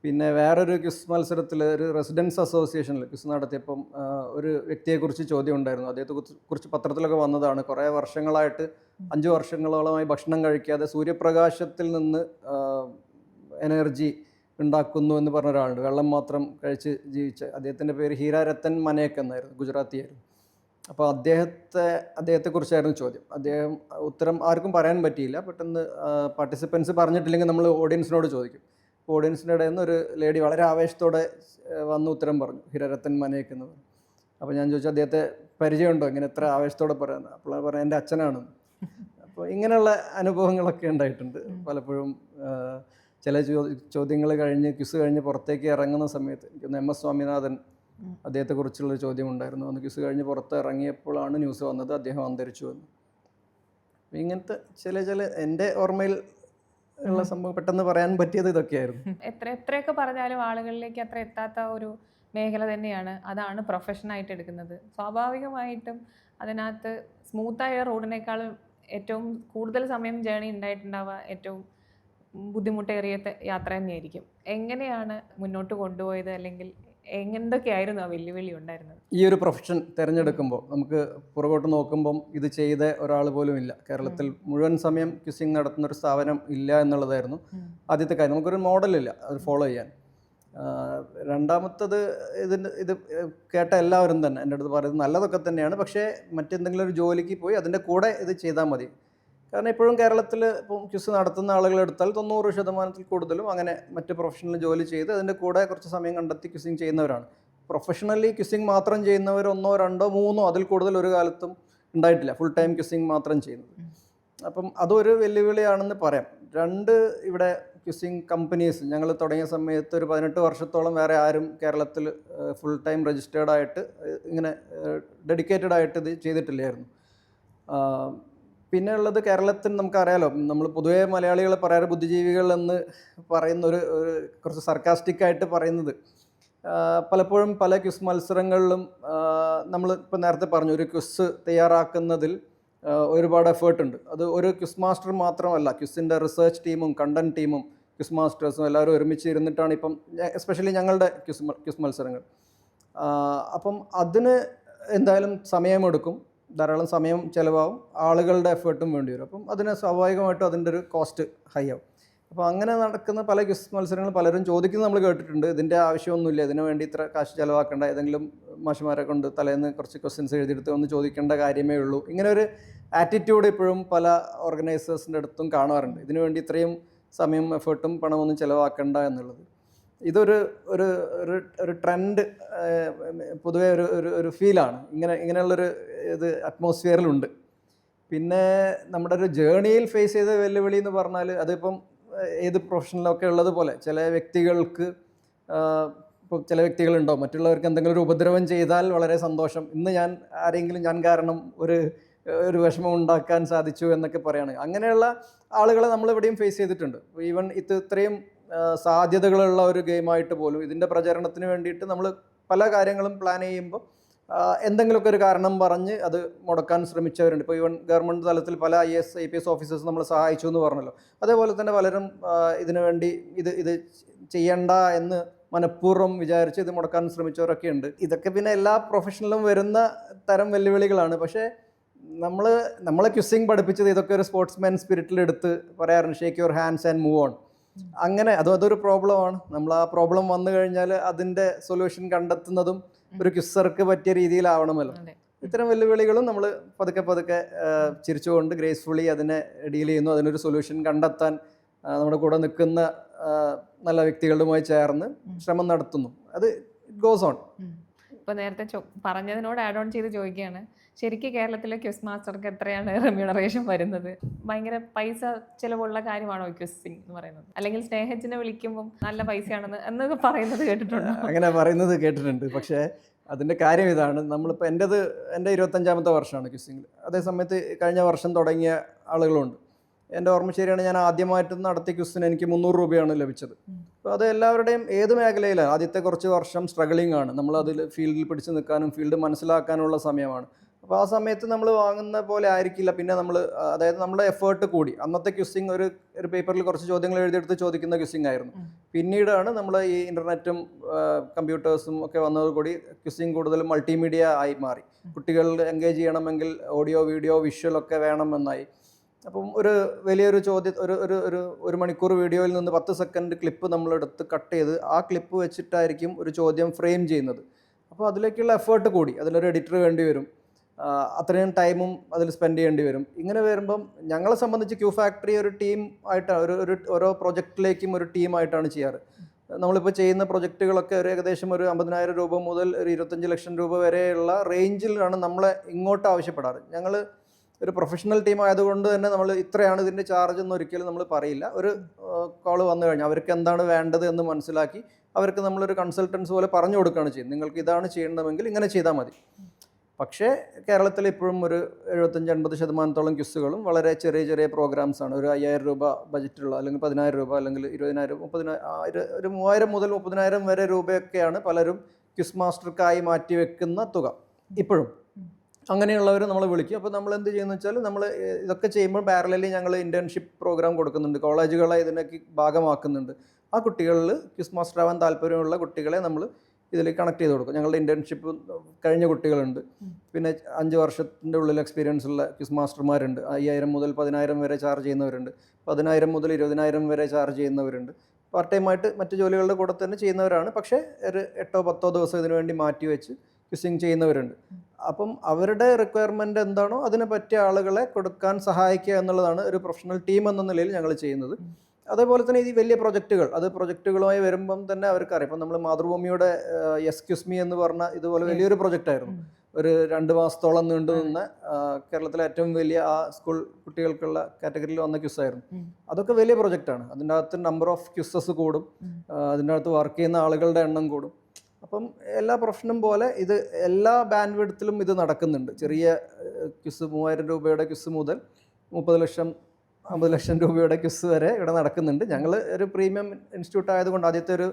പിന്നെ വേറൊരു ക്വിസ് മത്സരത്തിൽ, ഒരു റെസിഡൻസ് അസോസിയേഷനിൽ ക്വിസ് നടത്തിയപ്പം ഒരു വ്യക്തിയെക്കുറിച്ച് ചോദ്യം ഉണ്ടായിരുന്നു. അദ്ദേഹത്തെക്കുറിച്ച് പത്രത്തിലൊക്കെ വന്നതാണ്. കുറേ വർഷങ്ങളായിട്ട് 5 വർഷങ്ങളോളമായി ഭക്ഷണം കഴിക്കാതെ സൂര്യപ്രകാശത്തിൽ നിന്ന് എനർജി ഉണ്ടാക്കുന്നു എന്ന് പറഞ്ഞ ഒരാളുണ്ട്, വെള്ളം മാത്രം കഴിച്ച് ജീവിച്ച. അദ്ദേഹത്തിൻ്റെ പേര് ഹീര രത്തൻ മനേക് എന്നായിരുന്നു, ഗുജറാത്തിയായിരുന്നു. അപ്പോൾ അദ്ദേഹത്തെക്കുറിച്ചായിരുന്നു ചോദ്യം. ഉത്തരം ആർക്കും പറയാൻ പറ്റിയില്ല. പെട്ടെന്ന് പാർട്ടിസിപ്പൻസ് പറഞ്ഞിട്ടില്ലെങ്കിൽ നമ്മൾ ഓഡിയൻസിനോട് ചോദിക്കും. ഓഡിയൻസിൻ്റെ ഇടയിൽ നിന്ന് ഒരു ലേഡി വളരെ ആവേശത്തോടെ വന്ന് ഉത്തരം പറഞ്ഞു, ഹിരരത്തൻ മനേക് എന്ന് പറഞ്ഞു. അപ്പോൾ ഞാൻ ചോദിച്ചു, അദ്ദേഹത്തെ പരിചയമുണ്ടോ, ഇങ്ങനെ എത്ര ആവേശത്തോടെ പറയുന്നത്? അപ്പോൾ പറഞ്ഞു, എൻ്റെ അച്ഛനാണ്. അപ്പോൾ ഇങ്ങനെയുള്ള അനുഭവങ്ങളൊക്കെ ഉണ്ടായിട്ടുണ്ട് പലപ്പോഴും. ചില ചോദ്യങ്ങൾ കഴിഞ്ഞ് ക്വിസ് കഴിഞ്ഞ് പുറത്തേക്ക് ഇറങ്ങുന്ന സമയത്ത്, എനിക്കൊന്ന് MS സ്വാമിനാഥൻ, അദ്ദേഹത്തെക്കുറിച്ചുള്ള ചോദ്യം ഉണ്ടായിരുന്നു. അന്ന് ക്വിസ് കഴിഞ്ഞ് പുറത്ത് ഇറങ്ങിയപ്പോഴാണ് ന്യൂസ് വന്നത്, അദ്ദേഹം അന്തരിച്ചു എന്ന്. ഇങ്ങനത്തെ ചില എൻ്റെ ഓർമ്മയിൽ ഉള്ള സംഭവം പെട്ടെന്ന് പറയാൻ പറ്റിയത് ഇതൊക്കെയായിരുന്നു. എത്രയൊക്കെ പറഞ്ഞാലും ആളുകളിലേക്ക് അത്ര എത്താത്ത ഒരു മേഖല തന്നെയാണ്. അതാണ് പ്രൊഫഷനായിട്ട് എടുക്കുന്നത്. സ്വാഭാവികമായിട്ടും അതിനകത്ത് സ്മൂത്തായ റോഡിനേക്കാളും ഏറ്റവും കൂടുതൽ സമയം ജേണി ഉണ്ടായിട്ടുണ്ടാവുക ഏറ്റവും ബുദ്ധിമുട്ടേറിയ യാത്ര തന്നെയായിരിക്കും. എങ്ങനെയാണ് മുന്നോട്ട് കൊണ്ടുപോയത്, അല്ലെങ്കിൽ എന്തൊക്കെയായിരുന്നു ആ വെല്ലുവിളി ഉണ്ടായിരുന്നത്? ഈ ഒരു പ്രൊഫഷൻ തിരഞ്ഞെടുക്കുമ്പോൾ നമുക്ക് പുറകോട്ട് നോക്കുമ്പം ഇത് ചെയ്ത ഒരാൾ പോലും ഇല്ല. കേരളത്തിൽ മുഴുവൻ സമയം ക്വിസിങ് നടത്തുന്നൊരു സ്ഥാപനം ഇല്ല എന്നുള്ളതായിരുന്നു ആദ്യത്തെ കാര്യം. നമുക്കൊരു മോഡലില്ല അത് ഫോളോ ചെയ്യാൻ. രണ്ടാമത്തത്, ഇത് കേട്ട എല്ലാവരും തന്നെ എൻ്റെ അടുത്ത് പറയുന്നത് നല്ലതൊക്കെ തന്നെയാണ്, പക്ഷേ മറ്റെന്തെങ്കിലും ഒരു ജോലിക്ക് പോയി അതിൻ്റെ കൂടെ ഇത് ചെയ്താൽ മതി. കാരണം ഇപ്പോഴും കേരളത്തിൽ ഇപ്പം ക്വിസ് നടത്തുന്ന ആളുകളെടുത്താൽ 90% കൂടുതലും അങ്ങനെ മറ്റ് പ്രൊഫഷണൽ ജോലി ചെയ്ത് അതിൻ്റെ കൂടെ കുറച്ച് സമയം കണ്ടെത്തി ക്വിസിങ് ചെയ്യുന്നവരാണ്. പ്രൊഫഷണലി ക്വിസിങ് മാത്രം ചെയ്യുന്നവർ 1, 2, 3 അതിൽ കൂടുതൽ ഒരു കാലത്തും ഉണ്ടായിട്ടില്ല, ഫുൾ ടൈം ക്വിസിങ് മാത്രം ചെയ്യുന്നത്. അപ്പം അതൊരു വെല്ലുവിളിയാണെന്ന് പറയാം. 2, ഇവിടെ ക്വിസിങ് കമ്പനീസ് ഞങ്ങൾ തുടങ്ങിയ സമയത്ത് ഒരു 18 വർഷത്തോളം വേറെ ആരും കേരളത്തിൽ ഫുൾ ടൈം രജിസ്റ്റേർഡ് ഇങ്ങനെ ഡെഡിക്കേറ്റഡ് ആയിട്ട് ഇത് ചെയ്തിട്ടില്ലായിരുന്നു. പിന്നെ ഉള്ളത്, കേരളത്തിൽ നമുക്കറിയാലോ, നമ്മൾ പൊതുവേ മലയാളികൾ പറയാറ് ബുദ്ധിജീവികൾ എന്ന് പറയുന്ന ഒരു കുറച്ച് സർക്കാസ്റ്റിക്കായിട്ട് പറയുന്നത്, പലപ്പോഴും പല ക്വിസ് മത്സരങ്ങളിലും നമ്മൾ ഇപ്പം നേരത്തെ പറഞ്ഞു, ഒരു ക്വിസ് തയ്യാറാക്കുന്നതിൽ ഒരുപാട് എഫേർട്ടുണ്ട്. അത് ഒരു ക്വിസ് മാസ്റ്റർ മാത്രമല്ല, ക്വിസിൻ്റെ റിസർച്ച് ടീമും കണ്ടൻറ് ടീമും ക്വിസ് മാസ്റ്റേഴ്സും എല്ലാവരും ഒരുമിച്ച് ഇരുന്നിട്ടാണ് ഇപ്പം എസ്പെഷ്യലി ഞങ്ങളുടെ ക്വിസ് മത്സരങ്ങൾ. അപ്പം അതിന് എന്തായാലും സമയമെടുക്കും, ധാരാളം സമയം ചിലവാകും, ആളുകളുടെ എഫേർട്ടും വേണ്ടി വരും. അപ്പം അതിന് സ്വാഭാവികമായിട്ടും അതിൻ്റെ ഒരു കോസ്റ്റ് ഹൈ ആവും. അപ്പോൾ അങ്ങനെ നടക്കുന്ന പല ക്വിസ് മത്സരങ്ങൾ പലരും ചോദിക്കുന്നത് നമ്മൾ കേട്ടിട്ടുണ്ട്. ഇതിൻ്റെ ആവശ്യമൊന്നുമില്ല, ഇതിനു വേണ്ടി ഇത്ര കാശ് ചിലവാക്കേണ്ട, ഏതെങ്കിലും മാഷുമാരെ കൊണ്ട് തലേന്ന് കുറച്ച് ക്വസ്റ്റ്യൻസ് എഴുതിയെടുത്ത് ഒന്ന് ചോദിക്കേണ്ട കാര്യമേ ഉള്ളൂ. ഇങ്ങനെ ഒരു ആറ്റിറ്റ്യൂഡ് ഇപ്പോഴും പല ഓർഗനൈസേഴ്സിൻ്റെ അടുത്തും കാണാറുണ്ട്. ഇതിനു വേണ്ടി ഇത്രയും സമയം എഫേർട്ടും പണമൊന്നും ചിലവാക്കേണ്ട എന്നുള്ളത്. ഇതൊരു ഒരു ഒരു ഒരു ട്രെൻഡ് പൊതുവേ ഒരു ഫീലാണ്. ഇങ്ങനെയുള്ളൊരു ഇത് അറ്റ്മോസ്ഫിയറിലുണ്ട്. പിന്നെ നമ്മുടെ ഒരു ജേണിയിൽ ഫേസ് ചെയ്ത വെല്ലുവിളി എന്ന് പറഞ്ഞാൽ അതിപ്പം ഏത് പ്രൊഫഷനിലൊക്കെ ഉള്ളതുപോലെ ചില വ്യക്തികൾക്ക് ഇപ്പോൾ ചില വ്യക്തികളുണ്ടാവും മറ്റുള്ളവർക്ക് എന്തെങ്കിലും ഒരു ഉപദ്രവം ചെയ്താൽ വളരെ സന്തോഷം, ഇന്ന് ഞാൻ കാരണം ഒരു വിഷമം ഉണ്ടാക്കാൻ സാധിച്ചു എന്നൊക്കെ പറയുകയാണ്. അങ്ങനെയുള്ള ആളുകളെ നമ്മളിവിടെയും ഫേസ് ചെയ്തിട്ടുണ്ട്. ഈവൻ ഇത്രയും സാധ്യതകളുള്ള ഒരു ഗെയിമായിട്ട് പോലും ഇതിൻ്റെ പ്രചരണത്തിന് വേണ്ടിയിട്ട് നമ്മൾ പല കാര്യങ്ങളും പ്ലാൻ ചെയ്യുമ്പോൾ എന്തെങ്കിലുമൊക്കെ ഒരു കാരണം പറഞ്ഞ് അത് മുടക്കാൻ ശ്രമിച്ചവരുണ്ട്. ഇപ്പോൾ ഈവൻ ഗവൺമെൻറ് തലത്തിൽ പല IAS IPS ഓഫീസേഴ്സ് നമ്മൾ സഹായിച്ചു എന്ന് പറഞ്ഞല്ലോ. അതേപോലെ തന്നെ പലരും ഇതിനു വേണ്ടി ഇത് ചെയ്യണ്ട എന്ന് മനഃപൂർവ്വം വിചാരിച്ച് ഇത് മുടക്കാൻ ശ്രമിച്ചവരൊക്കെ ഉണ്ട്. ഇതൊക്കെ പിന്നെ എല്ലാ പ്രൊഫഷനിലും വരുന്ന തരം വെല്ലുവിളികളാണ്. പക്ഷേ നമ്മളെ ക്വിസിങ് പഠിപ്പിച്ചത് ഇതൊക്കെ ഒരു സ്പോർട്സ്മാൻ സ്പിരിറ്റിലെടുത്ത് പറയാറുണ്ട്, shake your hands and move on. അങ്ങനെ അതൊരു പ്രോബ്ലമാണ്. നമ്മൾ ആ പ്രോബ്ലം വന്നു കഴിഞ്ഞാൽ അതിൻ്റെ സൊല്യൂഷൻ കണ്ടെത്തുന്നതും ഒരു ക്വിസർക്ക് പറ്റിയ രീതിയിലാവണമല്ലോ. ഇത്തരം വെല്ലുവിളികളും നമ്മൾ പതുക്കെ ചിരിച്ചുകൊണ്ട് ഗ്രേസ്ഫുള്ളി അതിനെ ഡീൽ ചെയ്യുന്നു. അതിനൊരു സൊല്യൂഷൻ കണ്ടെത്താൻ നമ്മുടെ കൂടെ നിൽക്കുന്ന നല്ല വ്യക്തികളുമായി ചേർന്ന് ശ്രമം നടത്തുന്നു. അത് ഇറ്റ് ഗോസ് ഓൺ. ഇപ്പോൾ നേരത്തെ പറഞ്ഞതിനോട് ആഡ് ഓൺ ചെയ്ത് ചോദിക്കുകയാണ്, ശരിക്കും കേരളത്തിലെ ക്വിസ് മാസ്റ്റർക്ക് എത്രയാണ് റെമ്യൂണറേഷൻ വരുന്നത്? ഭയങ്കര പൈസ ചിലവുള്ള കാര്യമാണോ ക്വിസിങ് എന്ന് പറയുന്നത്? അല്ലെങ്കിൽ സ്നേഹത്തിനെ വിളിക്കുമ്പം നല്ല പൈസയാണെന്ന് എന്നൊക്കെ പറയുന്നത് കേട്ടിട്ടുണ്ടോ? അങ്ങനെ പറയുന്നത് കേട്ടിട്ടുണ്ട്. പക്ഷേ അതിൻ്റെ കാര്യം ഇതാണ്, നമ്മളിപ്പോൾ എൻ്റെ 25ാമത്തെ വർഷമാണ് ക്വിസിങ്ങിൽ. അതേ സമയത്ത് കഴിഞ്ഞ വർഷം തുടങ്ങിയ ആളുകളുണ്ട്. എൻ്റെ ഓർമ്മ ശരിയാണ്, ഞാൻ ആദ്യമായിട്ട് നടത്തിയ ക്വിസിന് എനിക്ക് 300 രൂപയാണ് ലഭിച്ചത്. അപ്പോൾ അത് എല്ലാവരുടെയും ഏത് മേഖലയിലാണ് ആദ്യത്തെ കുറച്ച് വർഷം സ്ട്രഗിളിംഗ് ആണ്. നമ്മളതിൽ ഫീൽഡിൽ പിടിച്ച് നിൽക്കാനും ഫീൽഡ് മനസ്സിലാക്കാനുള്ള സമയമാണ്. അപ്പോൾ ആ സമയത്ത് നമ്മൾ വാങ്ങുന്ന പോലെ ആയിരിക്കില്ല. പിന്നെ അതായത് നമ്മുടെ എഫേർട്ട് കൂടി. അന്നത്തെ ക്വിസിങ് ഒരു പേപ്പറിൽ കുറച്ച് ചോദ്യങ്ങൾ എഴുതിയെടുത്ത് ചോദിക്കുന്ന ക്വിസിങ് ആയിരുന്നു. പിന്നീടാണ് നമ്മൾ ഈ ഇൻ്റർനെറ്റും കമ്പ്യൂട്ടേഴ്സും ഒക്കെ വന്നതോടുകൂടി ക്വിസിങ് കൂടുതൽ മൾട്ടിമീഡിയ ആയി മാറി. കുട്ടികൾ എൻഗേജ് ചെയ്യണമെങ്കിൽ ഓഡിയോ വീഡിയോ വിഷ്വൽ ഒക്കെ വേണമെന്നായി. അപ്പം വലിയൊരു ചോദ്യം ഒരു മണിക്കൂർ വീഡിയോയിൽ നിന്ന് 10 സെക്കൻഡ് ക്ലിപ്പ് നമ്മളെടുത്ത് കട്ട് ചെയ്ത് ആ ക്ലിപ്പ് വെച്ചിട്ടായിരിക്കും ഒരു ചോദ്യം ഫ്രെയിം ചെയ്യുന്നത്. അപ്പോൾ അതിലേക്കുള്ള എഫേർട്ട് കൂടി. അതിലൊരു എഡിറ്റർ വേണ്ടി വരും, അത്രയും ടൈമും അതിൽ സ്പെൻഡ് ചെയ്യേണ്ടി വരും. ഇങ്ങനെ വരുമ്പം ഞങ്ങളെ സംബന്ധിച്ച് ക്യൂ ഫാക്ടറി ഒരു ടീം ആയിട്ടാണ്, ഓരോ പ്രൊജക്റ്റിലേക്കും ഒരു ടീമായിട്ടാണ് ചെയ്യാറ്. നമ്മളിപ്പോൾ ചെയ്യുന്ന പ്രൊജക്റ്റുകളൊക്കെ ഏകദേശം ഒരു 50,000 രൂപ മുതൽ ഒരു 25 ലക്ഷം രൂപ വരെയുള്ള റേഞ്ചിലാണ് നമ്മളെ ഇങ്ങോട്ട് ആവശ്യപ്പെടാറ്. ഞങ്ങൾ ഒരു പ്രൊഫഷണൽ ടീം ആയതുകൊണ്ട് തന്നെ നമ്മൾ ഇത്രയാണ് ഇതിൻ്റെ ചാർജ് എന്ന് ഒരിക്കലും നമ്മൾ പറയില്ല. ഒരു കോള് വന്നു കഴിഞ്ഞാൽ അവർക്ക് എന്താണ് വേണ്ടത് എന്ന് മനസ്സിലാക്കി അവർക്ക് നമ്മളൊരു കൺസൾട്ടൻസ് പോലെ പറഞ്ഞു കൊടുക്കുകയാണ് ചെയ്യുന്നത്. നിങ്ങൾക്ക് ഇതാണ് ചെയ്യണമെങ്കിൽ ഇങ്ങനെ ചെയ്താൽ മതി. പക്ഷേ കേരളത്തിൽ ഇപ്പോഴും ഒരു 75-80% ക്വിസുകളും വളരെ ചെറിയ പ്രോഗ്രാംസാണ്. ഒരു 5,000 രൂപ ബജറ്റുള്ള, അല്ലെങ്കിൽ 10,000 രൂപ, അല്ലെങ്കിൽ 20,000, 30,000, ഒരു 3,000 മുതൽ 30,000 വരെ രൂപയൊക്കെയാണ് പലരും ക്വിസ് മാസ്റ്റർക്കായി മാറ്റി വെക്കുന്ന തുക. ഇപ്പോഴും അങ്ങനെയുള്ളവർ നമ്മൾ വിളിക്കും. അപ്പോൾ നമ്മൾ എന്ത് ചെയ്യുന്നു വെച്ചാൽ, നമ്മൾ ഇതൊക്കെ ചെയ്യുമ്പോൾ പാരലലി ഞങ്ങൾ ഇൻറ്റേൺഷിപ്പ് പ്രോഗ്രാം കൊടുക്കുന്നുണ്ട്, കോളേജുകളെ ഇതിനൊക്കെ ഭാഗമാക്കുന്നുണ്ട്. ആ കുട്ടികളിൽ ക്വിസ് മാസ്റ്റർ ആവാൻ താല്പര്യമുള്ള കുട്ടികളെ നമ്മൾ ഇതിലേക്ക് കണക്ട് ചെയ്ത് കൊടുക്കും. ഞങ്ങളുടെ ഇൻറ്റേൺഷിപ്പ് കഴിഞ്ഞ കുട്ടികളുണ്ട്. പിന്നെ 5 വർഷത്തിൻ്റെ ഉള്ളിൽ എക്സ്പീരിയൻസ് ഉള്ള ക്വിസ് മാസ്റ്റർമാരുണ്ട്. 5,000 മുതൽ 10,000 വരെ ചാർജ് ചെയ്യുന്നവരുണ്ട്. 10,000 മുതൽ 20,000 വരെ ചാർജ് ചെയ്യുന്നവരുണ്ട്. പാർട്ട് ടൈമായിട്ട് മറ്റ് ജോലികളുടെ കൂടെ തന്നെ ചെയ്യുന്നവരാണ്. പക്ഷേ ഒരു 8-10 ദിവസം ഇതിനു വേണ്ടി മാറ്റി വെച്ച് ക്വിസിങ് ചെയ്യുന്നവരുണ്ട്. അപ്പം അവരുടെ റിക്വയർമെൻറ്റ് എന്താണോ അതിനെ പറ്റിയ ആളുകളെ കൊടുക്കാൻ സഹായിക്കുക എന്നുള്ളതാണ് ഒരു പ്രൊഫഷണൽ ടീം എന്ന നിലയിൽ ഞങ്ങൾ ചെയ്യുന്നത്. അതേപോലെ തന്നെ ഈ വലിയ പ്രൊജക്റ്റുകളുമായി വരുമ്പം തന്നെ അവർക്കറിയാം. ഇപ്പം നമ്മൾ മാതൃഭൂമിയുടെ യെസ് ക്വിസ് മീ എന്ന് പറഞ്ഞ ഇതുപോലെ വലിയൊരു പ്രൊജക്റ്റായിരുന്നു. ഒരു 2 മാസത്തോളം നീണ്ടു നിന്ന കേരളത്തിലെ ഏറ്റവും വലിയ ആ സ്കൂൾ കുട്ടികൾക്കുള്ള കാറ്റഗറിയിൽ വന്ന ക്വിസായിരുന്നു. അതൊക്കെ വലിയ പ്രൊജക്റ്റാണ്. അതിൻ്റെ അകത്ത് നമ്പർ ഓഫ് ക്വിസസ് കൂടും, അതിൻ്റെ അകത്ത് വർക്ക് ചെയ്യുന്ന ആളുകളുടെ എണ്ണം കൂടും. അപ്പം എല്ലാ പ്രൊഫഷനും പോലെ ഇത് എല്ലാ ബാൻഡ് വിഡ്ത്തിലും ഇത് നടക്കുന്നുണ്ട്. ചെറിയ ക്വിസ് 3,000 രൂപയുടെ ക്വിസ് മുതൽ 30 ലക്ഷം 50 ലക്ഷം രൂപയുടെ ക്വിസ് വരെ ഇവിടെ നടക്കുന്നുണ്ട്. ഞങ്ങൾ ഒരു പ്രീമിയം ഇൻസ്റ്റിറ്റ്യൂട്ട് ആയതുകൊണ്ട് ആദ്യത്തെ ഒരു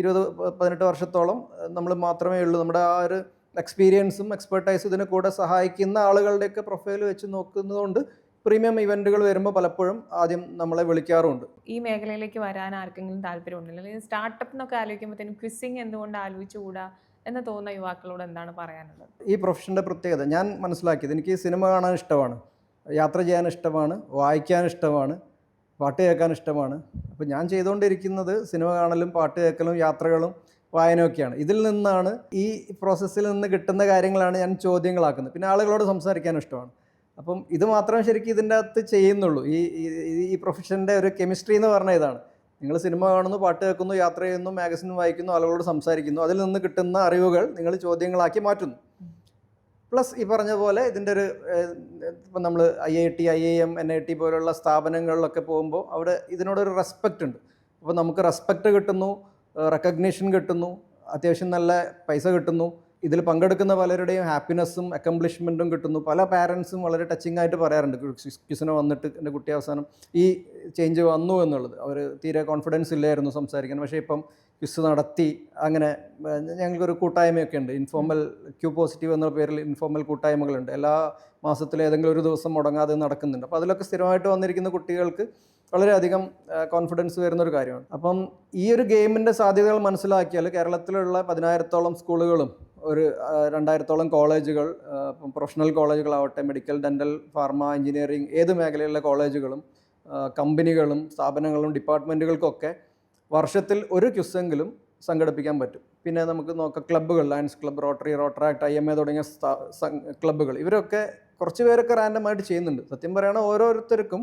20-18 വർഷത്തോളം നമ്മൾ മാത്രമേ ഉള്ളൂ. നമ്മുടെ ആ ഒരു എക്സ്പീരിയൻസും എക്സ്പെർട്ടൈസും ഇതിന് കൂടെ സഹായിക്കുന്ന ആളുകളുടെയൊക്കെ പ്രൊഫൈൽ വെച്ച് നോക്കുന്നതുകൊണ്ട് പ്രീമിയം ഇവൻറ്റുകൾ വരുമ്പോൾ പലപ്പോഴും ആദ്യം നമ്മളെ വിളിക്കാറുമുണ്ട്. ഈ മേഖലയിലേക്ക് വരാൻ ആർക്കെങ്കിലും താല്പര്യമുണ്ടല്ലോ, അല്ലെങ്കിൽ സ്റ്റാർട്ടപ്പ് എന്നൊക്കെ ആലോചിക്കുമ്പോഴത്തേനും ക്വിസിങ് എന്തുകൊണ്ട് ആലോചിച്ചുകൂടാ എന്ന് തോന്നുന്ന യുവാക്കളോട് എന്താണ് പറയാനുള്ളത്? ഈ പ്രൊഫഷൻ്റെ പ്രത്യേകത ഞാൻ മനസ്സിലാക്കിയത്, എനിക്ക് സിനിമ കാണാൻ ഇഷ്ടമാണ്, യാത്ര ചെയ്യാൻ ഇഷ്ടമാണ്, വായിക്കാൻ ഇഷ്ടമാണ്, പാട്ട് കേൾക്കാൻ ഇഷ്ടമാണ്. അപ്പോൾ ഞാൻ ചെയ്തുകൊണ്ടിരിക്കുന്നത് സിനിമ കാണലും പാട്ട് കേൾക്കലും യാത്രകളും വായനയൊക്കെയാണ്. ഇതിൽ നിന്നാണ്, ഈ പ്രോസസ്സിൽ നിന്ന് കിട്ടുന്ന കാര്യങ്ങളാണ് ഞാൻ ചോദ്യങ്ങളാക്കുന്നത്. പിന്നെ ആളുകളോട് സംസാരിക്കാനും ഇഷ്ടമാണ്. അപ്പം ഇത് മാത്രമേ ശരിക്കും ഇതിൻ്റെ അകത്ത് ചെയ്യുന്നുള്ളൂ. ഈ പ്രൊഫഷൻ്റെ ഒരു കെമിസ്ട്രി എന്ന് പറഞ്ഞാൽ ഇതാണ്. നിങ്ങൾ സിനിമ കാണുന്നു, പാട്ട് കേൾക്കുന്നു, യാത്ര ചെയ്യുന്നു, മാഗസിൻ വായിക്കുന്നു, ആളുകളോട് സംസാരിക്കുന്നു, അതിൽ നിന്ന് കിട്ടുന്ന അറിവുകൾ നിങ്ങൾ ചോദ്യങ്ങളാക്കി മാറ്റുന്നു. പ്ലസ് ഈ പറഞ്ഞ പോലെ ഇതിൻ്റെ ഒരു ഇപ്പം നമ്മൾ IIT, IIM, NIT പോലുള്ള സ്ഥാപനങ്ങളിലൊക്കെ പോകുമ്പോൾ അവിടെ ഇതിനോടൊരു റെസ്പെക്റ്റ് ഉണ്ട്. അപ്പോൾ നമുക്ക് റെസ്പെക്റ്റ് കിട്ടുന്നു, റെക്കഗ്നീഷൻ കിട്ടുന്നു, അത്യാവശ്യം നല്ല പൈസ കിട്ടുന്നു. ഇതിൽ പങ്കെടുക്കുന്ന പലരുടെയും ഹാപ്പിനെസ്സും അക്കംപ്ലിഷ്മെൻറ്റും കിട്ടുന്നു. പല പാരൻസും വളരെ ടച്ചിങ് ആയിട്ട് പറയാറുണ്ട്, ക്വിസിന് വന്നിട്ട് എൻ്റെ കുട്ടി അവസാനം ഈ ചേഞ്ച് വന്നു എന്നുള്ളത്. അവർ തീരെ കോൺഫിഡൻസ് ഇല്ലായിരുന്നു സംസാരിക്കാൻ, പക്ഷേ ഇപ്പം ക്വിസ് നടത്തി. അങ്ങനെ ഞങ്ങൾക്കൊരു കൂട്ടായ്മയൊക്കെ ഉണ്ട്, ഇൻഫോർമൽ Q പോസിറ്റീവ് എന്ന പേരിൽ ഇൻഫോർമൽ കൂട്ടായ്മകളുണ്ട്. എല്ലാ മാസത്തിലും ഏതെങ്കിലും ഒരു ദിവസം മുടങ്ങാതെ നടക്കുന്നുണ്ട്. അപ്പോൾ അതിലൊക്കെ സ്ഥിരമായിട്ട് വന്നിരിക്കുന്ന കുട്ടികൾക്ക് വളരെയധികം കോൺഫിഡൻസ് വരുന്നൊരു കാര്യമാണ്. അപ്പം ഈ ഒരു ഗെയിമിൻ്റെ സാധ്യതകൾ മനസ്സിലാക്കിയാൽ കേരളത്തിലുള്ള 10,000-ഓളം സ്കൂളുകളും ഒരു 2,000-ഓളം കോളേജുകൾ, പ്രൊഫഷണൽ കോളേജുകളാവട്ടെ, മെഡിക്കൽ, ഡെൻ്റൽ, ഫാർമ, എഞ്ചിനീയറിംഗ്, ഏത് മേഖലയിലുള്ള കോളേജുകളും കമ്പനികളും സ്ഥാപനങ്ങളും ഡിപ്പാർട്ട്മെൻറ്റുകൾക്കൊക്കെ വർഷത്തിൽ ഒരു ക്വിസെങ്കിലും സംഘടിപ്പിക്കാൻ പറ്റും. പിന്നെ നമുക്ക് നോക്കാം ക്ലബ്ബുകൾ, ലയൺസ് ക്ലബ്ബ്, റോട്ടറി, റോട്ടറാക്ട്, IMA തുടങ്ങിയ ക്ലബ്ബുകൾ, ഇവരൊക്കെ കുറച്ച് പേരൊക്കെ റാൻഡമായിട്ട് ചെയ്യുന്നുണ്ട്. സത്യം പറയുകയാണെങ്കിൽ ഓരോരുത്തർക്കും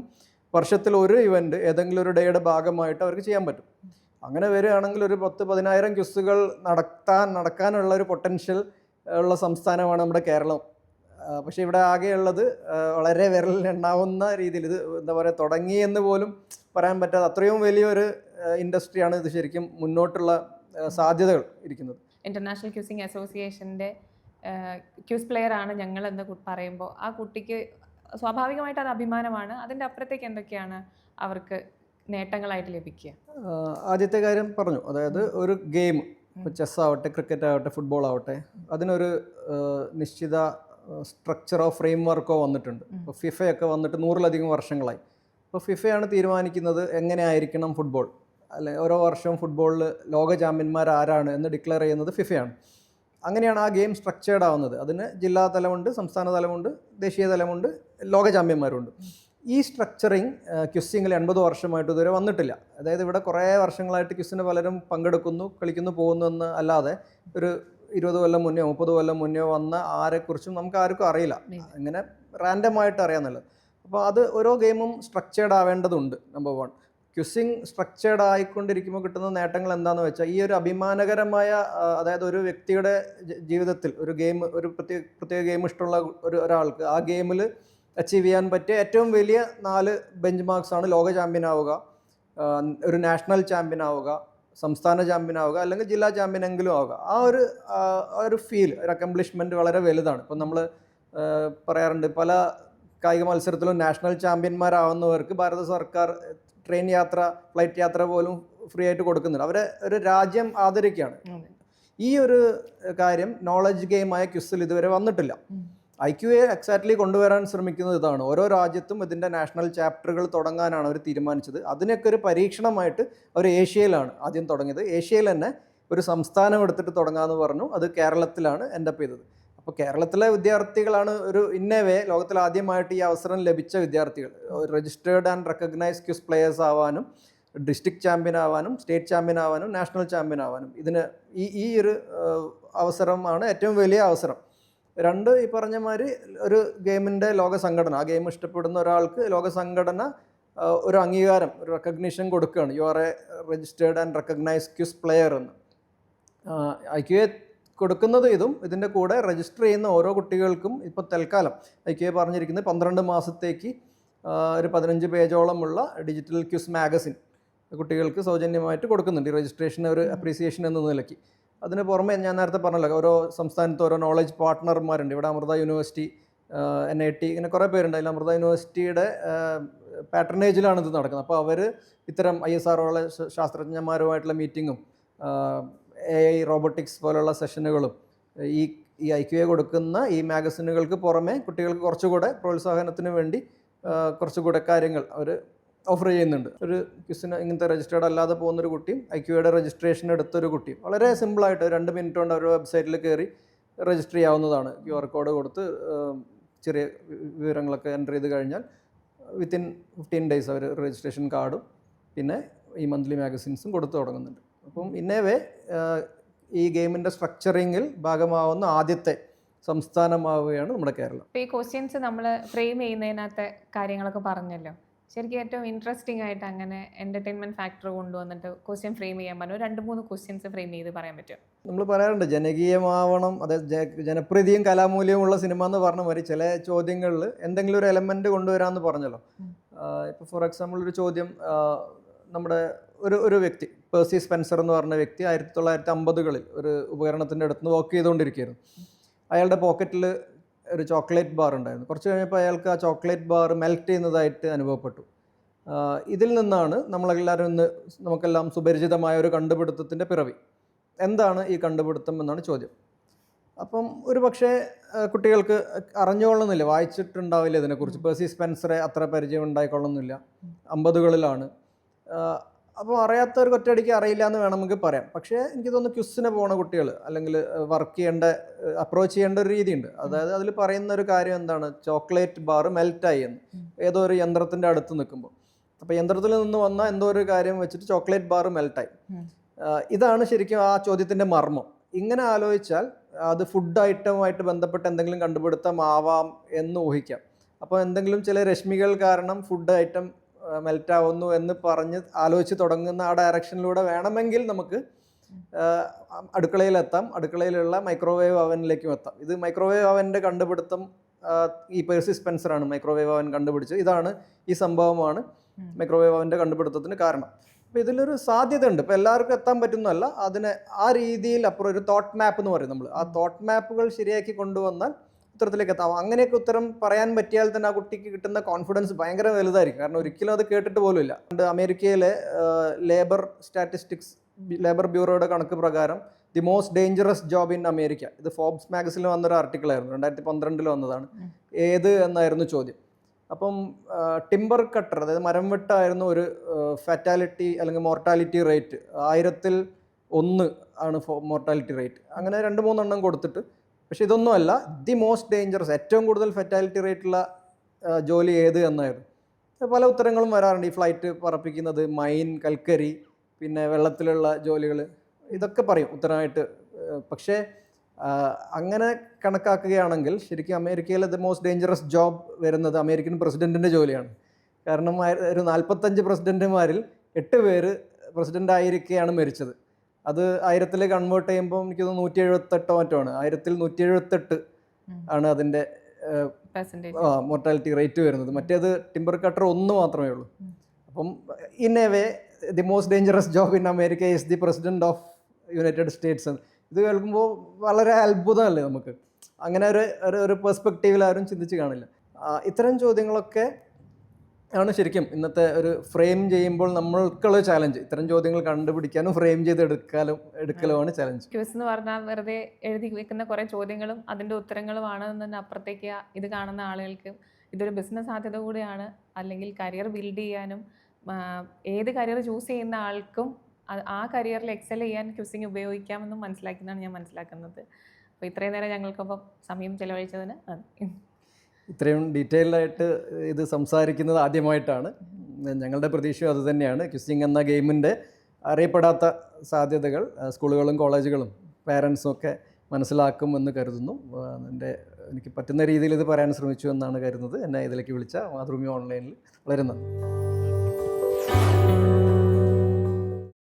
വർഷത്തിൽ ഒരു ഇവൻറ്റ് ഏതെങ്കിലും ഒരു ഡേയുടെ ഭാഗമായിട്ട് അവർക്ക് ചെയ്യാൻ പറ്റും. അങ്ങനെ വരികയാണെങ്കിൽ ഒരു 10,000-10,000 ക്വിസുകൾ നടക്കാനുള്ള ഒരു പൊട്ടൻഷ്യൽ ഉള്ള സംസ്ഥാനമാണ് നമ്മുടെ കേരളം. പക്ഷേ ഇവിടെ ആകെയുള്ളത് വളരെ വിരലിലെണ്ണാവുന്ന രീതിയിൽ, ഇത് എന്താ പറയുക, തുടങ്ങിയെന്ന് പോലും പറയാൻ പറ്റാത്ത അത്രയും വലിയൊരു ഇൻഡസ്ട്രിയാണ് ഇത്. ശരിക്കും മുന്നോട്ടുള്ള സാധ്യതകൾ ഇരിക്കുന്നത്. ഇൻ്റർനാഷണൽ ക്യൂസിംഗ് അസോസിയേഷൻ്റെ ക്യൂസ് പ്ലെയർ ആണ് ഞങ്ങളെന്ന് പറയുമ്പോൾ ആ കുട്ടിക്ക് സ്വാഭാവികമായിട്ട് അത് അഭിമാനമാണ്. അതിൻ്റെ അപ്പുറത്തേക്ക് എന്തൊക്കെയാണ് അവർക്ക് നേട്ടങ്ങളായിട്ട് ലഭിക്കുക? ആദ്യത്തെ കാര്യം പറഞ്ഞു, അതായത് ഒരു ഗെയിം, ഇപ്പോൾ ചെസ് ആവട്ടെ, ക്രിക്കറ്റ് ആവട്ടെ, ഫുട്ബോൾ ആവട്ടെ, അതിനൊരു നിശ്ചിത സ്ട്രക്ചറോ ഫ്രെയിം വർക്കോ വന്നിട്ടുണ്ട്. ഇപ്പോൾ ഫിഫയൊക്കെ വന്നിട്ട് 100-ലധികം വർഷങ്ങളായി. ഇപ്പോൾ ഫിഫയാണ് തീരുമാനിക്കുന്നത് എങ്ങനെയായിരിക്കണം ഫുട്ബോൾ, അല്ലെ ഓരോ വർഷവും ഫുട്ബോളിൽ ലോക ചാമ്പ്യന്മാർ ആരാണ് എന്ന് ഡിക്ലെയർ ചെയ്യുന്നത് ഫിഫയാണ്. അങ്ങനെയാണ് ആ ഗെയിം സ്ട്രക്ചേർഡ് ആവുന്നത്. അതിന് ജില്ലാ തലമുണ്ട്, സംസ്ഥാന തലമുണ്ട്, ദേശീയ തലമുണ്ട്, ലോക ചാമ്പ്യന്മാരുണ്ട്. ഈ സ്ട്രക്ചറിങ് ക്വിസിങ്ങിൽ 80 വർഷമായിട്ട് ഇതുവരെ വന്നിട്ടില്ല. അതായത് ഇവിടെ കുറേ വർഷങ്ങളായിട്ട് ക്വിസിന് പലരും പങ്കെടുക്കുന്നു, കളിക്കുന്നു, പോകുന്നു എന്ന് അല്ലാതെ ഒരു 20 കൊല്ലം മുന്നേ 30 കൊല്ലം മുന്നേ വന്ന ആരെക്കുറിച്ചും നമുക്ക് ആർക്കും അറിയില്ല. അങ്ങനെ റാൻഡമായിട്ട് അറിയാമെന്നുള്ളത്. അപ്പോൾ അത് ഓരോ ഗെയിമും സ്ട്രക്ചേർഡ് ആവേണ്ടതുണ്ട്. നമ്പർ 1. ക്വിസിങ് സ്ട്രക്ചേർഡ് ആയിക്കൊണ്ടിരിക്കുമ്പോൾ കിട്ടുന്ന നേട്ടങ്ങൾ എന്താണെന്ന് വെച്ചാൽ, ഈ ഒരു അഭിമാനകരമായ, അതായത് ഒരു വ്യക്തിയുടെ ജീവിതത്തിൽ ഒരു ഗെയിം, ഒരു പ്രത്യേക ഗെയിം ഇഷ്ടമുള്ള ഒരാൾക്ക് ആ ഗെയിമിൽ അച്ചീവ് ചെയ്യാൻ പറ്റിയ ഏറ്റവും വലിയ 4 ബെഞ്ച് മാർക്സാണ് ലോക ചാമ്പ്യൻ ആവുക, ഒരു നാഷണൽ ചാമ്പ്യൻ ആവുക, സംസ്ഥാന ചാമ്പ്യൻ ആവുക, അല്ലെങ്കിൽ ജില്ലാ ചാമ്പ്യനെങ്കിലും ആവുക. ആ ഒരു ഫീൽ, ഒരു അക്കംപ്ലിഷ്മെൻറ്റ് വളരെ വലുതാണ്. ഇപ്പം നമ്മൾ പറയാറുണ്ട്, പല കായിക മത്സരത്തിലും നാഷണൽ ചാമ്പ്യന്മാരാവുന്നവർക്ക് ഭാരത സർക്കാർ ട്രെയിൻ യാത്ര, ഫ്ലൈറ്റ് യാത്ര പോലും ഫ്രീ ആയിട്ട് കൊടുക്കുന്നുണ്ട്. അവരെ ഒരു രാജ്യം ആദരിക്കുകയാണ്. ഈ ഒരു കാര്യം നോളജ് ഗെയിമായ ക്വിസിൽ ഇതുവരെ വന്നിട്ടില്ല. IQA എക്സാക്ട്ലി കൊണ്ടുവരാൻ ശ്രമിക്കുന്നത് ഇതാണ്. ഓരോ രാജ്യത്തും ഇതിൻ്റെ നാഷണൽ ചാപ്റ്ററുകൾ തുടങ്ങാനാണ് അവർ തീരുമാനിച്ചത്. അതിനൊക്കെ ഒരു പരീക്ഷണമായിട്ട് അവർ ഏഷ്യയിലാണ് ആദ്യം തുടങ്ങിയത്. ഏഷ്യയിൽ തന്നെ ഒരു സംസ്ഥാനം എടുത്തിട്ട് തുടങ്ങാമെന്ന് പറഞ്ഞു. അത് കേരളത്തിലാണ് എൻഡപ്പ് ചെയ്തത്. അപ്പോൾ കേരളത്തിലെ വിദ്യാർത്ഥികളാണ് ഒരു ഇന്നവേ ലോകത്തിൽ ആദ്യമായിട്ട് ഈ അവസരം ലഭിച്ച വിദ്യാർത്ഥികൾ. Registered and recognised quiz players ആവാനും, ഡിസ്ട്രിക്ട് ചാമ്പ്യൻ ആവാനും, സ്റ്റേറ്റ് ചാമ്പ്യൻ ആവാനും, നാഷണൽ ചാമ്പ്യൻ ആവാനും ഇതിന് ഈ ഒരു അവസരമാണ് ഏറ്റവും വലിയ അവസരം. 2, ഈ പറഞ്ഞ മാതിരി ഒരു ഗെയിമിൻ്റെ ലോക സംഘടന, ആ ഗെയിം ഇഷ്ടപ്പെടുന്ന ഒരാൾക്ക് ലോക സംഘടന ഒരു അംഗീകാരം, ഒരു റെക്കഗ്നീഷൻ കൊടുക്കുകയാണ്. You are A registered and recognised quiz player എന്ന്. IQA കൊടുക്കുന്നത് ഇതും, ഇതിൻ്റെ കൂടെ രജിസ്റ്റർ ചെയ്യുന്ന ഓരോ കുട്ടികൾക്കും ഇപ്പോൾ തൽക്കാലം IQA പറഞ്ഞിരിക്കുന്നത് 12 മാസത്തേക്ക് ഒരു 15 പേജോളമുള്ള ഡിജിറ്റൽ ക്വിസ് മാഗസിൻ കുട്ടികൾക്ക് സൗജന്യമായിട്ട് കൊടുക്കുന്നുണ്ട്. ഈ രജിസ്ട്രേഷൻ ഒരു അപ്രീസിയേഷൻ എന്ന നിലയ്ക്ക്. അതിന് പുറമെ ഞാൻ നേരത്തെ പറഞ്ഞല്ലോ, ഓരോ സംസ്ഥാനത്ത് ഓരോ നോളജ് പാർട്ട്ണർമാരുണ്ട്. ഇവിടെ അമൃത യൂണിവേഴ്സിറ്റി, NIT, ഇങ്ങനെ കുറേ പേരുണ്ട്. അതിൽ അമൃത യൂണിവേഴ്സിറ്റിയുടെ പാട്രണേജിലാണ് ഇത് നടക്കുന്നത്. അപ്പോൾ അവർ ഇത്തരം ISRO ശാസ്ത്രജ്ഞന്മാരുമായിട്ടുള്ള മീറ്റിങ്ങും AI റോബോട്ടിക്സ് പോലുള്ള സെഷനുകളും ഈ IQA കൊടുക്കുന്ന ഈ മാഗസിനുകൾക്ക് പുറമെ കുട്ടികൾക്ക് കുറച്ചുകൂടെ പ്രോത്സാഹനത്തിന് വേണ്ടി കുറച്ചുകൂടെ കാര്യങ്ങൾ അവർ ഓഫർ ചെയ്യുന്നുണ്ട്. ഒരു ക്വിസിന് ഇങ്ങനത്തെ രജിസ്റ്റേർഡ് അല്ലാതെ പോകുന്നൊരു കുട്ടിയും IQAയുടെ രജിസ്ട്രേഷൻ എടുത്തൊരു കുട്ടിയും വളരെ സിമ്പിളായിട്ട് 2 മിനിറ്റ് കൊണ്ട് അവരുടെ വെബ്സൈറ്റിൽ കയറി രജിസ്റ്റർ ചെയ്യാവുന്നതാണ്. QR കോഡ് കൊടുത്ത് ചെറിയ വിവരങ്ങളൊക്കെ എൻ്റർ ചെയ്ത് കഴിഞ്ഞാൽ വിത്തിൻ 15 days അവർ രജിസ്ട്രേഷൻ കാർഡും പിന്നെ ഈ മന്ത്ലി മാഗസിൻസും കൊടുത്തു തുടങ്ങുന്നുണ്ട്. അപ്പം ഇന്നേവേ ഈ ഗെയിമിൻ്റെ സ്ട്രക്ചറിങ്ങിൽ ഭാഗമാവുന്ന ആദ്യത്തെ സംസ്ഥാനമാവുകയാണ് നമ്മുടെ കേരളം. അപ്പോൾ ഈ ക്വസ്റ്റ്യൻസ് നമ്മൾ ഫ്രെയിം ചെയ്യുന്നതിനകത്തെ കാര്യങ്ങളൊക്കെ പറഞ്ഞല്ലോ. ശരിക്കും ഏറ്റവും ഇൻട്രസ്റ്റിംഗ് ആയിട്ട് അങ്ങനെ എൻ്റർടൈൻമെൻറ്റ് ഫാക്ടർ കൊണ്ടുവന്നിട്ട് ക്വസ്റ്റ്യൻ ഫ്രെയിം ചെയ്യാൻ പറഞ്ഞു 2-3 ക്വസ്റ്റ്യൻസ് ഫ്രെയിം ചെയ്ത് പറയാൻ പറ്റും. നമ്മൾ പറയാറുണ്ട് ജനകീയമാവണം, അതായത് ജനപ്രീതിയും കലാമൂല്യവും ഉള്ള സിനിമ എന്ന് പറഞ്ഞ മാതിരി ചില ചോദ്യങ്ങളിൽ എന്തെങ്കിലും ഒരു എലമെൻറ്റ് കൊണ്ടുവരാമെന്ന് പറഞ്ഞല്ലോ. ഇപ്പോൾ ഫോർ എക്സാമ്പിൾ ഒരു ചോദ്യം, നമ്മുടെ ഒരു വ്യക്തി പേഴ്സി സ്പെൻസർ എന്ന് പറഞ്ഞ വ്യക്തി 1950-കളിൽ ഒരു ഉപകരണത്തിൻ്റെ അടുത്ത് നിന്ന് വർക്ക് ചെയ്തുകൊണ്ടിരിക്കുകയായിരുന്നു. അയാളുടെ പോക്കറ്റിൽ ഒരു ചോക്ലേറ്റ് ബാർ ഉണ്ടായിരുന്നു. കുറച്ച് കഴിഞ്ഞപ്പോൾ അയാൾക്ക് ആ ചോക്ലേറ്റ് ബാർ മെൽറ്റ് ചെയ്യുന്നതായിട്ട് അനുഭവപ്പെട്ടു. ഇതിൽ നിന്നാണ് നമുക്കെല്ലാം സുപരിചിതമായ ഒരു കണ്ടുപിടുത്തത്തിൻ്റെ പിറവി. എന്താണ് ഈ കണ്ടുപിടുത്തം എന്നാണ് ചോദ്യം. അപ്പം ഒരു പക്ഷേ കുട്ടികൾക്ക് അറിഞ്ഞുകൊള്ളുന്നില്ല, വായിച്ചിട്ടുണ്ടാവില്ല ഇതിനെക്കുറിച്ച്. പേഴ്സി സ്പെൻസറെ അത്ര പരിചയം ഉണ്ടായിക്കൊള്ളുന്നില്ല, 50-കളിലാണ്. അപ്പോൾ അറിയാത്തവർക്ക് ഒറ്റയടിക്ക് അറിയില്ല എന്ന് വേണമെങ്കിൽ പറയാം. പക്ഷേ എനിക്ക് തോന്നുന്നു ക്വിസിന് പോണ കുട്ടികൾ അല്ലെങ്കിൽ വർക്ക് ചെയ്യേണ്ട അപ്രോച്ച് ചെയ്യേണ്ട ഒരു രീതിയുണ്ട്. അതായത് അതിൽ പറയുന്ന ഒരു കാര്യം എന്താണ്, ചോക്ലേറ്റ് ബാർ മെൽറ്റായി എന്ന് ഏതോ ഒരു യന്ത്രത്തിൻ്റെ അടുത്ത് നിൽക്കുമ്പോൾ. അപ്പോൾ യന്ത്രത്തിൽ നിന്ന് വന്ന എന്തോ ഒരു കാര്യം വെച്ചിട്ട് ചോക്ലേറ്റ് ബാർ മെൽറ്റായി. ഇതാണ് ശരിക്കും ആ ചോദ്യത്തിൻ്റെ മർമ്മം. ഇങ്ങനെ ആലോചിച്ചാൽ അത് ഫുഡ് ഐറ്റവുമായിട്ട് ബന്ധപ്പെട്ട് എന്തെങ്കിലും കണ്ടുപിടുത്തമാവാം എന്ന് ഊഹിക്കാം. അപ്പോൾ എന്തെങ്കിലും ചില രശ്മികൾ കാരണം ഫുഡ് ഐറ്റം മെൽറ്റാവുന്നു എന്ന് പറഞ്ഞ് ആലോചിച്ച് തുടങ്ങുന്ന ആ ഡയറക്ഷനിലൂടെ വേണമെങ്കിൽ നമുക്ക് അടുക്കളയിലെത്താം. അടുക്കളയിലുള്ള മൈക്രോവേവ് അവനിലേക്കും എത്താം. ഇത് മൈക്രോവേവ് അവൻ്റെ കണ്ടുപിടുത്തം ഈ പേഴ്സി സ്പെൻസറാണ് മൈക്രോവേവ് അവൻ കണ്ടുപിടിച്ചത്. ഇതാണ് ഈ സംഭവമാണ് മൈക്രോവേവ് അവൻ്റെ കണ്ടുപിടുത്തത്തിന് കാരണം. അപ്പോൾ ഇതിലൊരു സാധ്യത ഉണ്ട്. ഇപ്പോൾ എല്ലാവർക്കും എത്താൻ പറ്റുന്നതല്ല, അതിനെ ആ രീതിയിൽ അപ്പുറം ഒരു തോട്ട് മാപ്പ് എന്ന് പറയും നമ്മൾ. ആ തോട്ട് മാപ്പുകൾ ശരിയാക്കി കൊണ്ടുവന്നാൽ ഉത്തരത്തിലേക്ക് എത്താം. അങ്ങനെയൊക്കെ ഉത്തരം പറയാൻ പറ്റിയാൽ തന്നെ ആ കുട്ടിക്ക് കിട്ടുന്ന കോൺഫിഡൻസ് ഭയങ്കര വലുതായിരിക്കും. കാരണം ഒരിക്കലും അത് കേട്ടിട്ട് പോലും ഇല്ല. അമേരിക്കയിലെ ലേബർ ബ്യൂറോയുടെ കണക്ക് പ്രകാരം the most dangerous job in America, ഇത് ഫോബ്സ് മാഗസിനിൽ വന്നൊരു ആർട്ടിക്കിളായിരുന്നു, 2012 വന്നതാണ്. ഏത് എന്നായിരുന്നു ചോദ്യം. അപ്പം ടിമ്പർ കട്ടർ, അതായത് മരം വെട്ടായിരുന്നു ഒരു ഫാറ്റാലിറ്റി അല്ലെങ്കിൽ മോർട്ടാലിറ്റി റേറ്റ്. 1000-1 ആണ് മോർട്ടാലിറ്റി റേറ്റ്. അങ്ങനെ 2-3 എണ്ണം കൊടുത്തിട്ട്, പക്ഷെ ഇതൊന്നുമല്ല ദി മോസ്റ്റ് ഡേഞ്ചറസ്, ഏറ്റവും കൂടുതൽ ഫെറ്റാലിറ്റി റേറ്റുള്ള ജോലി ഏത് എന്നായിരുന്നു. പല ഉത്തരങ്ങളും വരാറുണ്ട്. ഈ ഫ്ലൈറ്റ് പറപ്പിക്കുന്നത്, മൈൻ, കൽക്കരി, പിന്നെ വെള്ളത്തിലുള്ള ജോലികൾ, ഇതൊക്കെ പറയും ഉത്തരമായിട്ട്. പക്ഷേ അങ്ങനെ കണക്കാക്കുകയാണെങ്കിൽ ശരിക്കും അമേരിക്കയിലെ ദി മോസ്റ്റ് ഡേഞ്ചറസ് ജോബ് വരുന്നത് അമേരിക്കൻ പ്രസിഡൻറ്റിൻ്റെ ജോലിയാണ്. കാരണം ഒരു 45 പ്രസിഡൻറ്റുമാരിൽ 8 പേര് പ്രസിഡൻ്റ് ആയിരിക്കെയാണ് മരിച്ചത്. അത് 1000 കൺവേർട്ട് ചെയ്യുമ്പോൾ എനിക്ക് തോന്നുന്നു 178 മറ്റോ ആണ്. 178 ആണ് അതിൻ്റെ മോർട്ടാലിറ്റി റേറ്റ് വരുന്നത്. മറ്റേത് ടിമ്പർ കട്ടർ 1 മാത്രമേ ഉള്ളൂ. അപ്പം in a way the most dangerous job in America is the president of United States. ഇത് കേൾക്കുമ്പോൾ വളരെ അത്ഭുതമല്ലേ നമുക്ക്. അങ്ങനെ ഒരു പെർസ്പെക്റ്റീവിൽ ആരും ചിന്തിച്ച് കാണില്ല. ഇത്തരം ചോദ്യങ്ങളൊക്കെ ആണ് ശരിക്കും ഇന്നത്തെ ഒരു ഫ്രെയിം ചെയ്യുമ്പോൾ നമ്മൾക്കുള്ള ചാലഞ്ച്. ഇത്തരം ചോദ്യങ്ങൾ കണ്ടുപിടിക്കാനും ഫ്രെയിം ചെയ്ത് എടുക്കലുമാണ് ചാലഞ്ച്. ക്വിസ് എന്ന് പറഞ്ഞാൽ വെറുതെ എഴുതി വെക്കുന്ന കുറേ ചോദ്യങ്ങളും അതിൻ്റെ ഉത്തരങ്ങളുമാണ് എന്നതിന് അപ്പുറത്തേക്ക് ഇത് കാണുന്ന ആളുകൾക്ക് ഇതൊരു ബിസിനസ് സാധ്യത കൂടിയാണ്. അല്ലെങ്കിൽ കരിയർ ബിൽഡ് ചെയ്യാനും ഏത് കരിയർ ചൂസ് ചെയ്യുന്ന ആൾക്കും ആ കരിയറിൽ എക്സൽ ചെയ്യാൻ ക്വിസിങ് ഉപയോഗിക്കാമെന്നും മനസ്സിലാക്കുന്നതാണ് ഞാൻ മനസ്സിലാക്കുന്നത്. അപ്പോൾ ഇത്രയും നേരം ഞങ്ങൾക്കൊപ്പം സമയം ചെലവഴിച്ചതിന് നന്ദി. ഇത്രയും ഡീറ്റെയിൽഡായിട്ട് ഇത് സംസാരിക്കുന്നത് ആദ്യമായിട്ടാണ്. ഞങ്ങളുടെ പ്രതീക്ഷയും അതുതന്നെയാണ്. ക്വിസിങ് എന്ന ഗെയിമിൻ്റെ അറിയപ്പെടാത്ത സാധ്യതകൾ സ്കൂളുകളും കോളേജുകളും പാരൻസും ഒക്കെ മനസ്സിലാക്കുമെന്ന് കരുതുന്നു. എനിക്ക് പറ്റുന്ന രീതിയിൽ ഇത് പറയാൻ ശ്രമിച്ചു എന്നാണ് കരുതുന്നത്. എന്നെ ഇതിലേക്ക് വിളിച്ച മാതൃഭൂമി ഓൺലൈനിൽ വളരെ നന്ദി.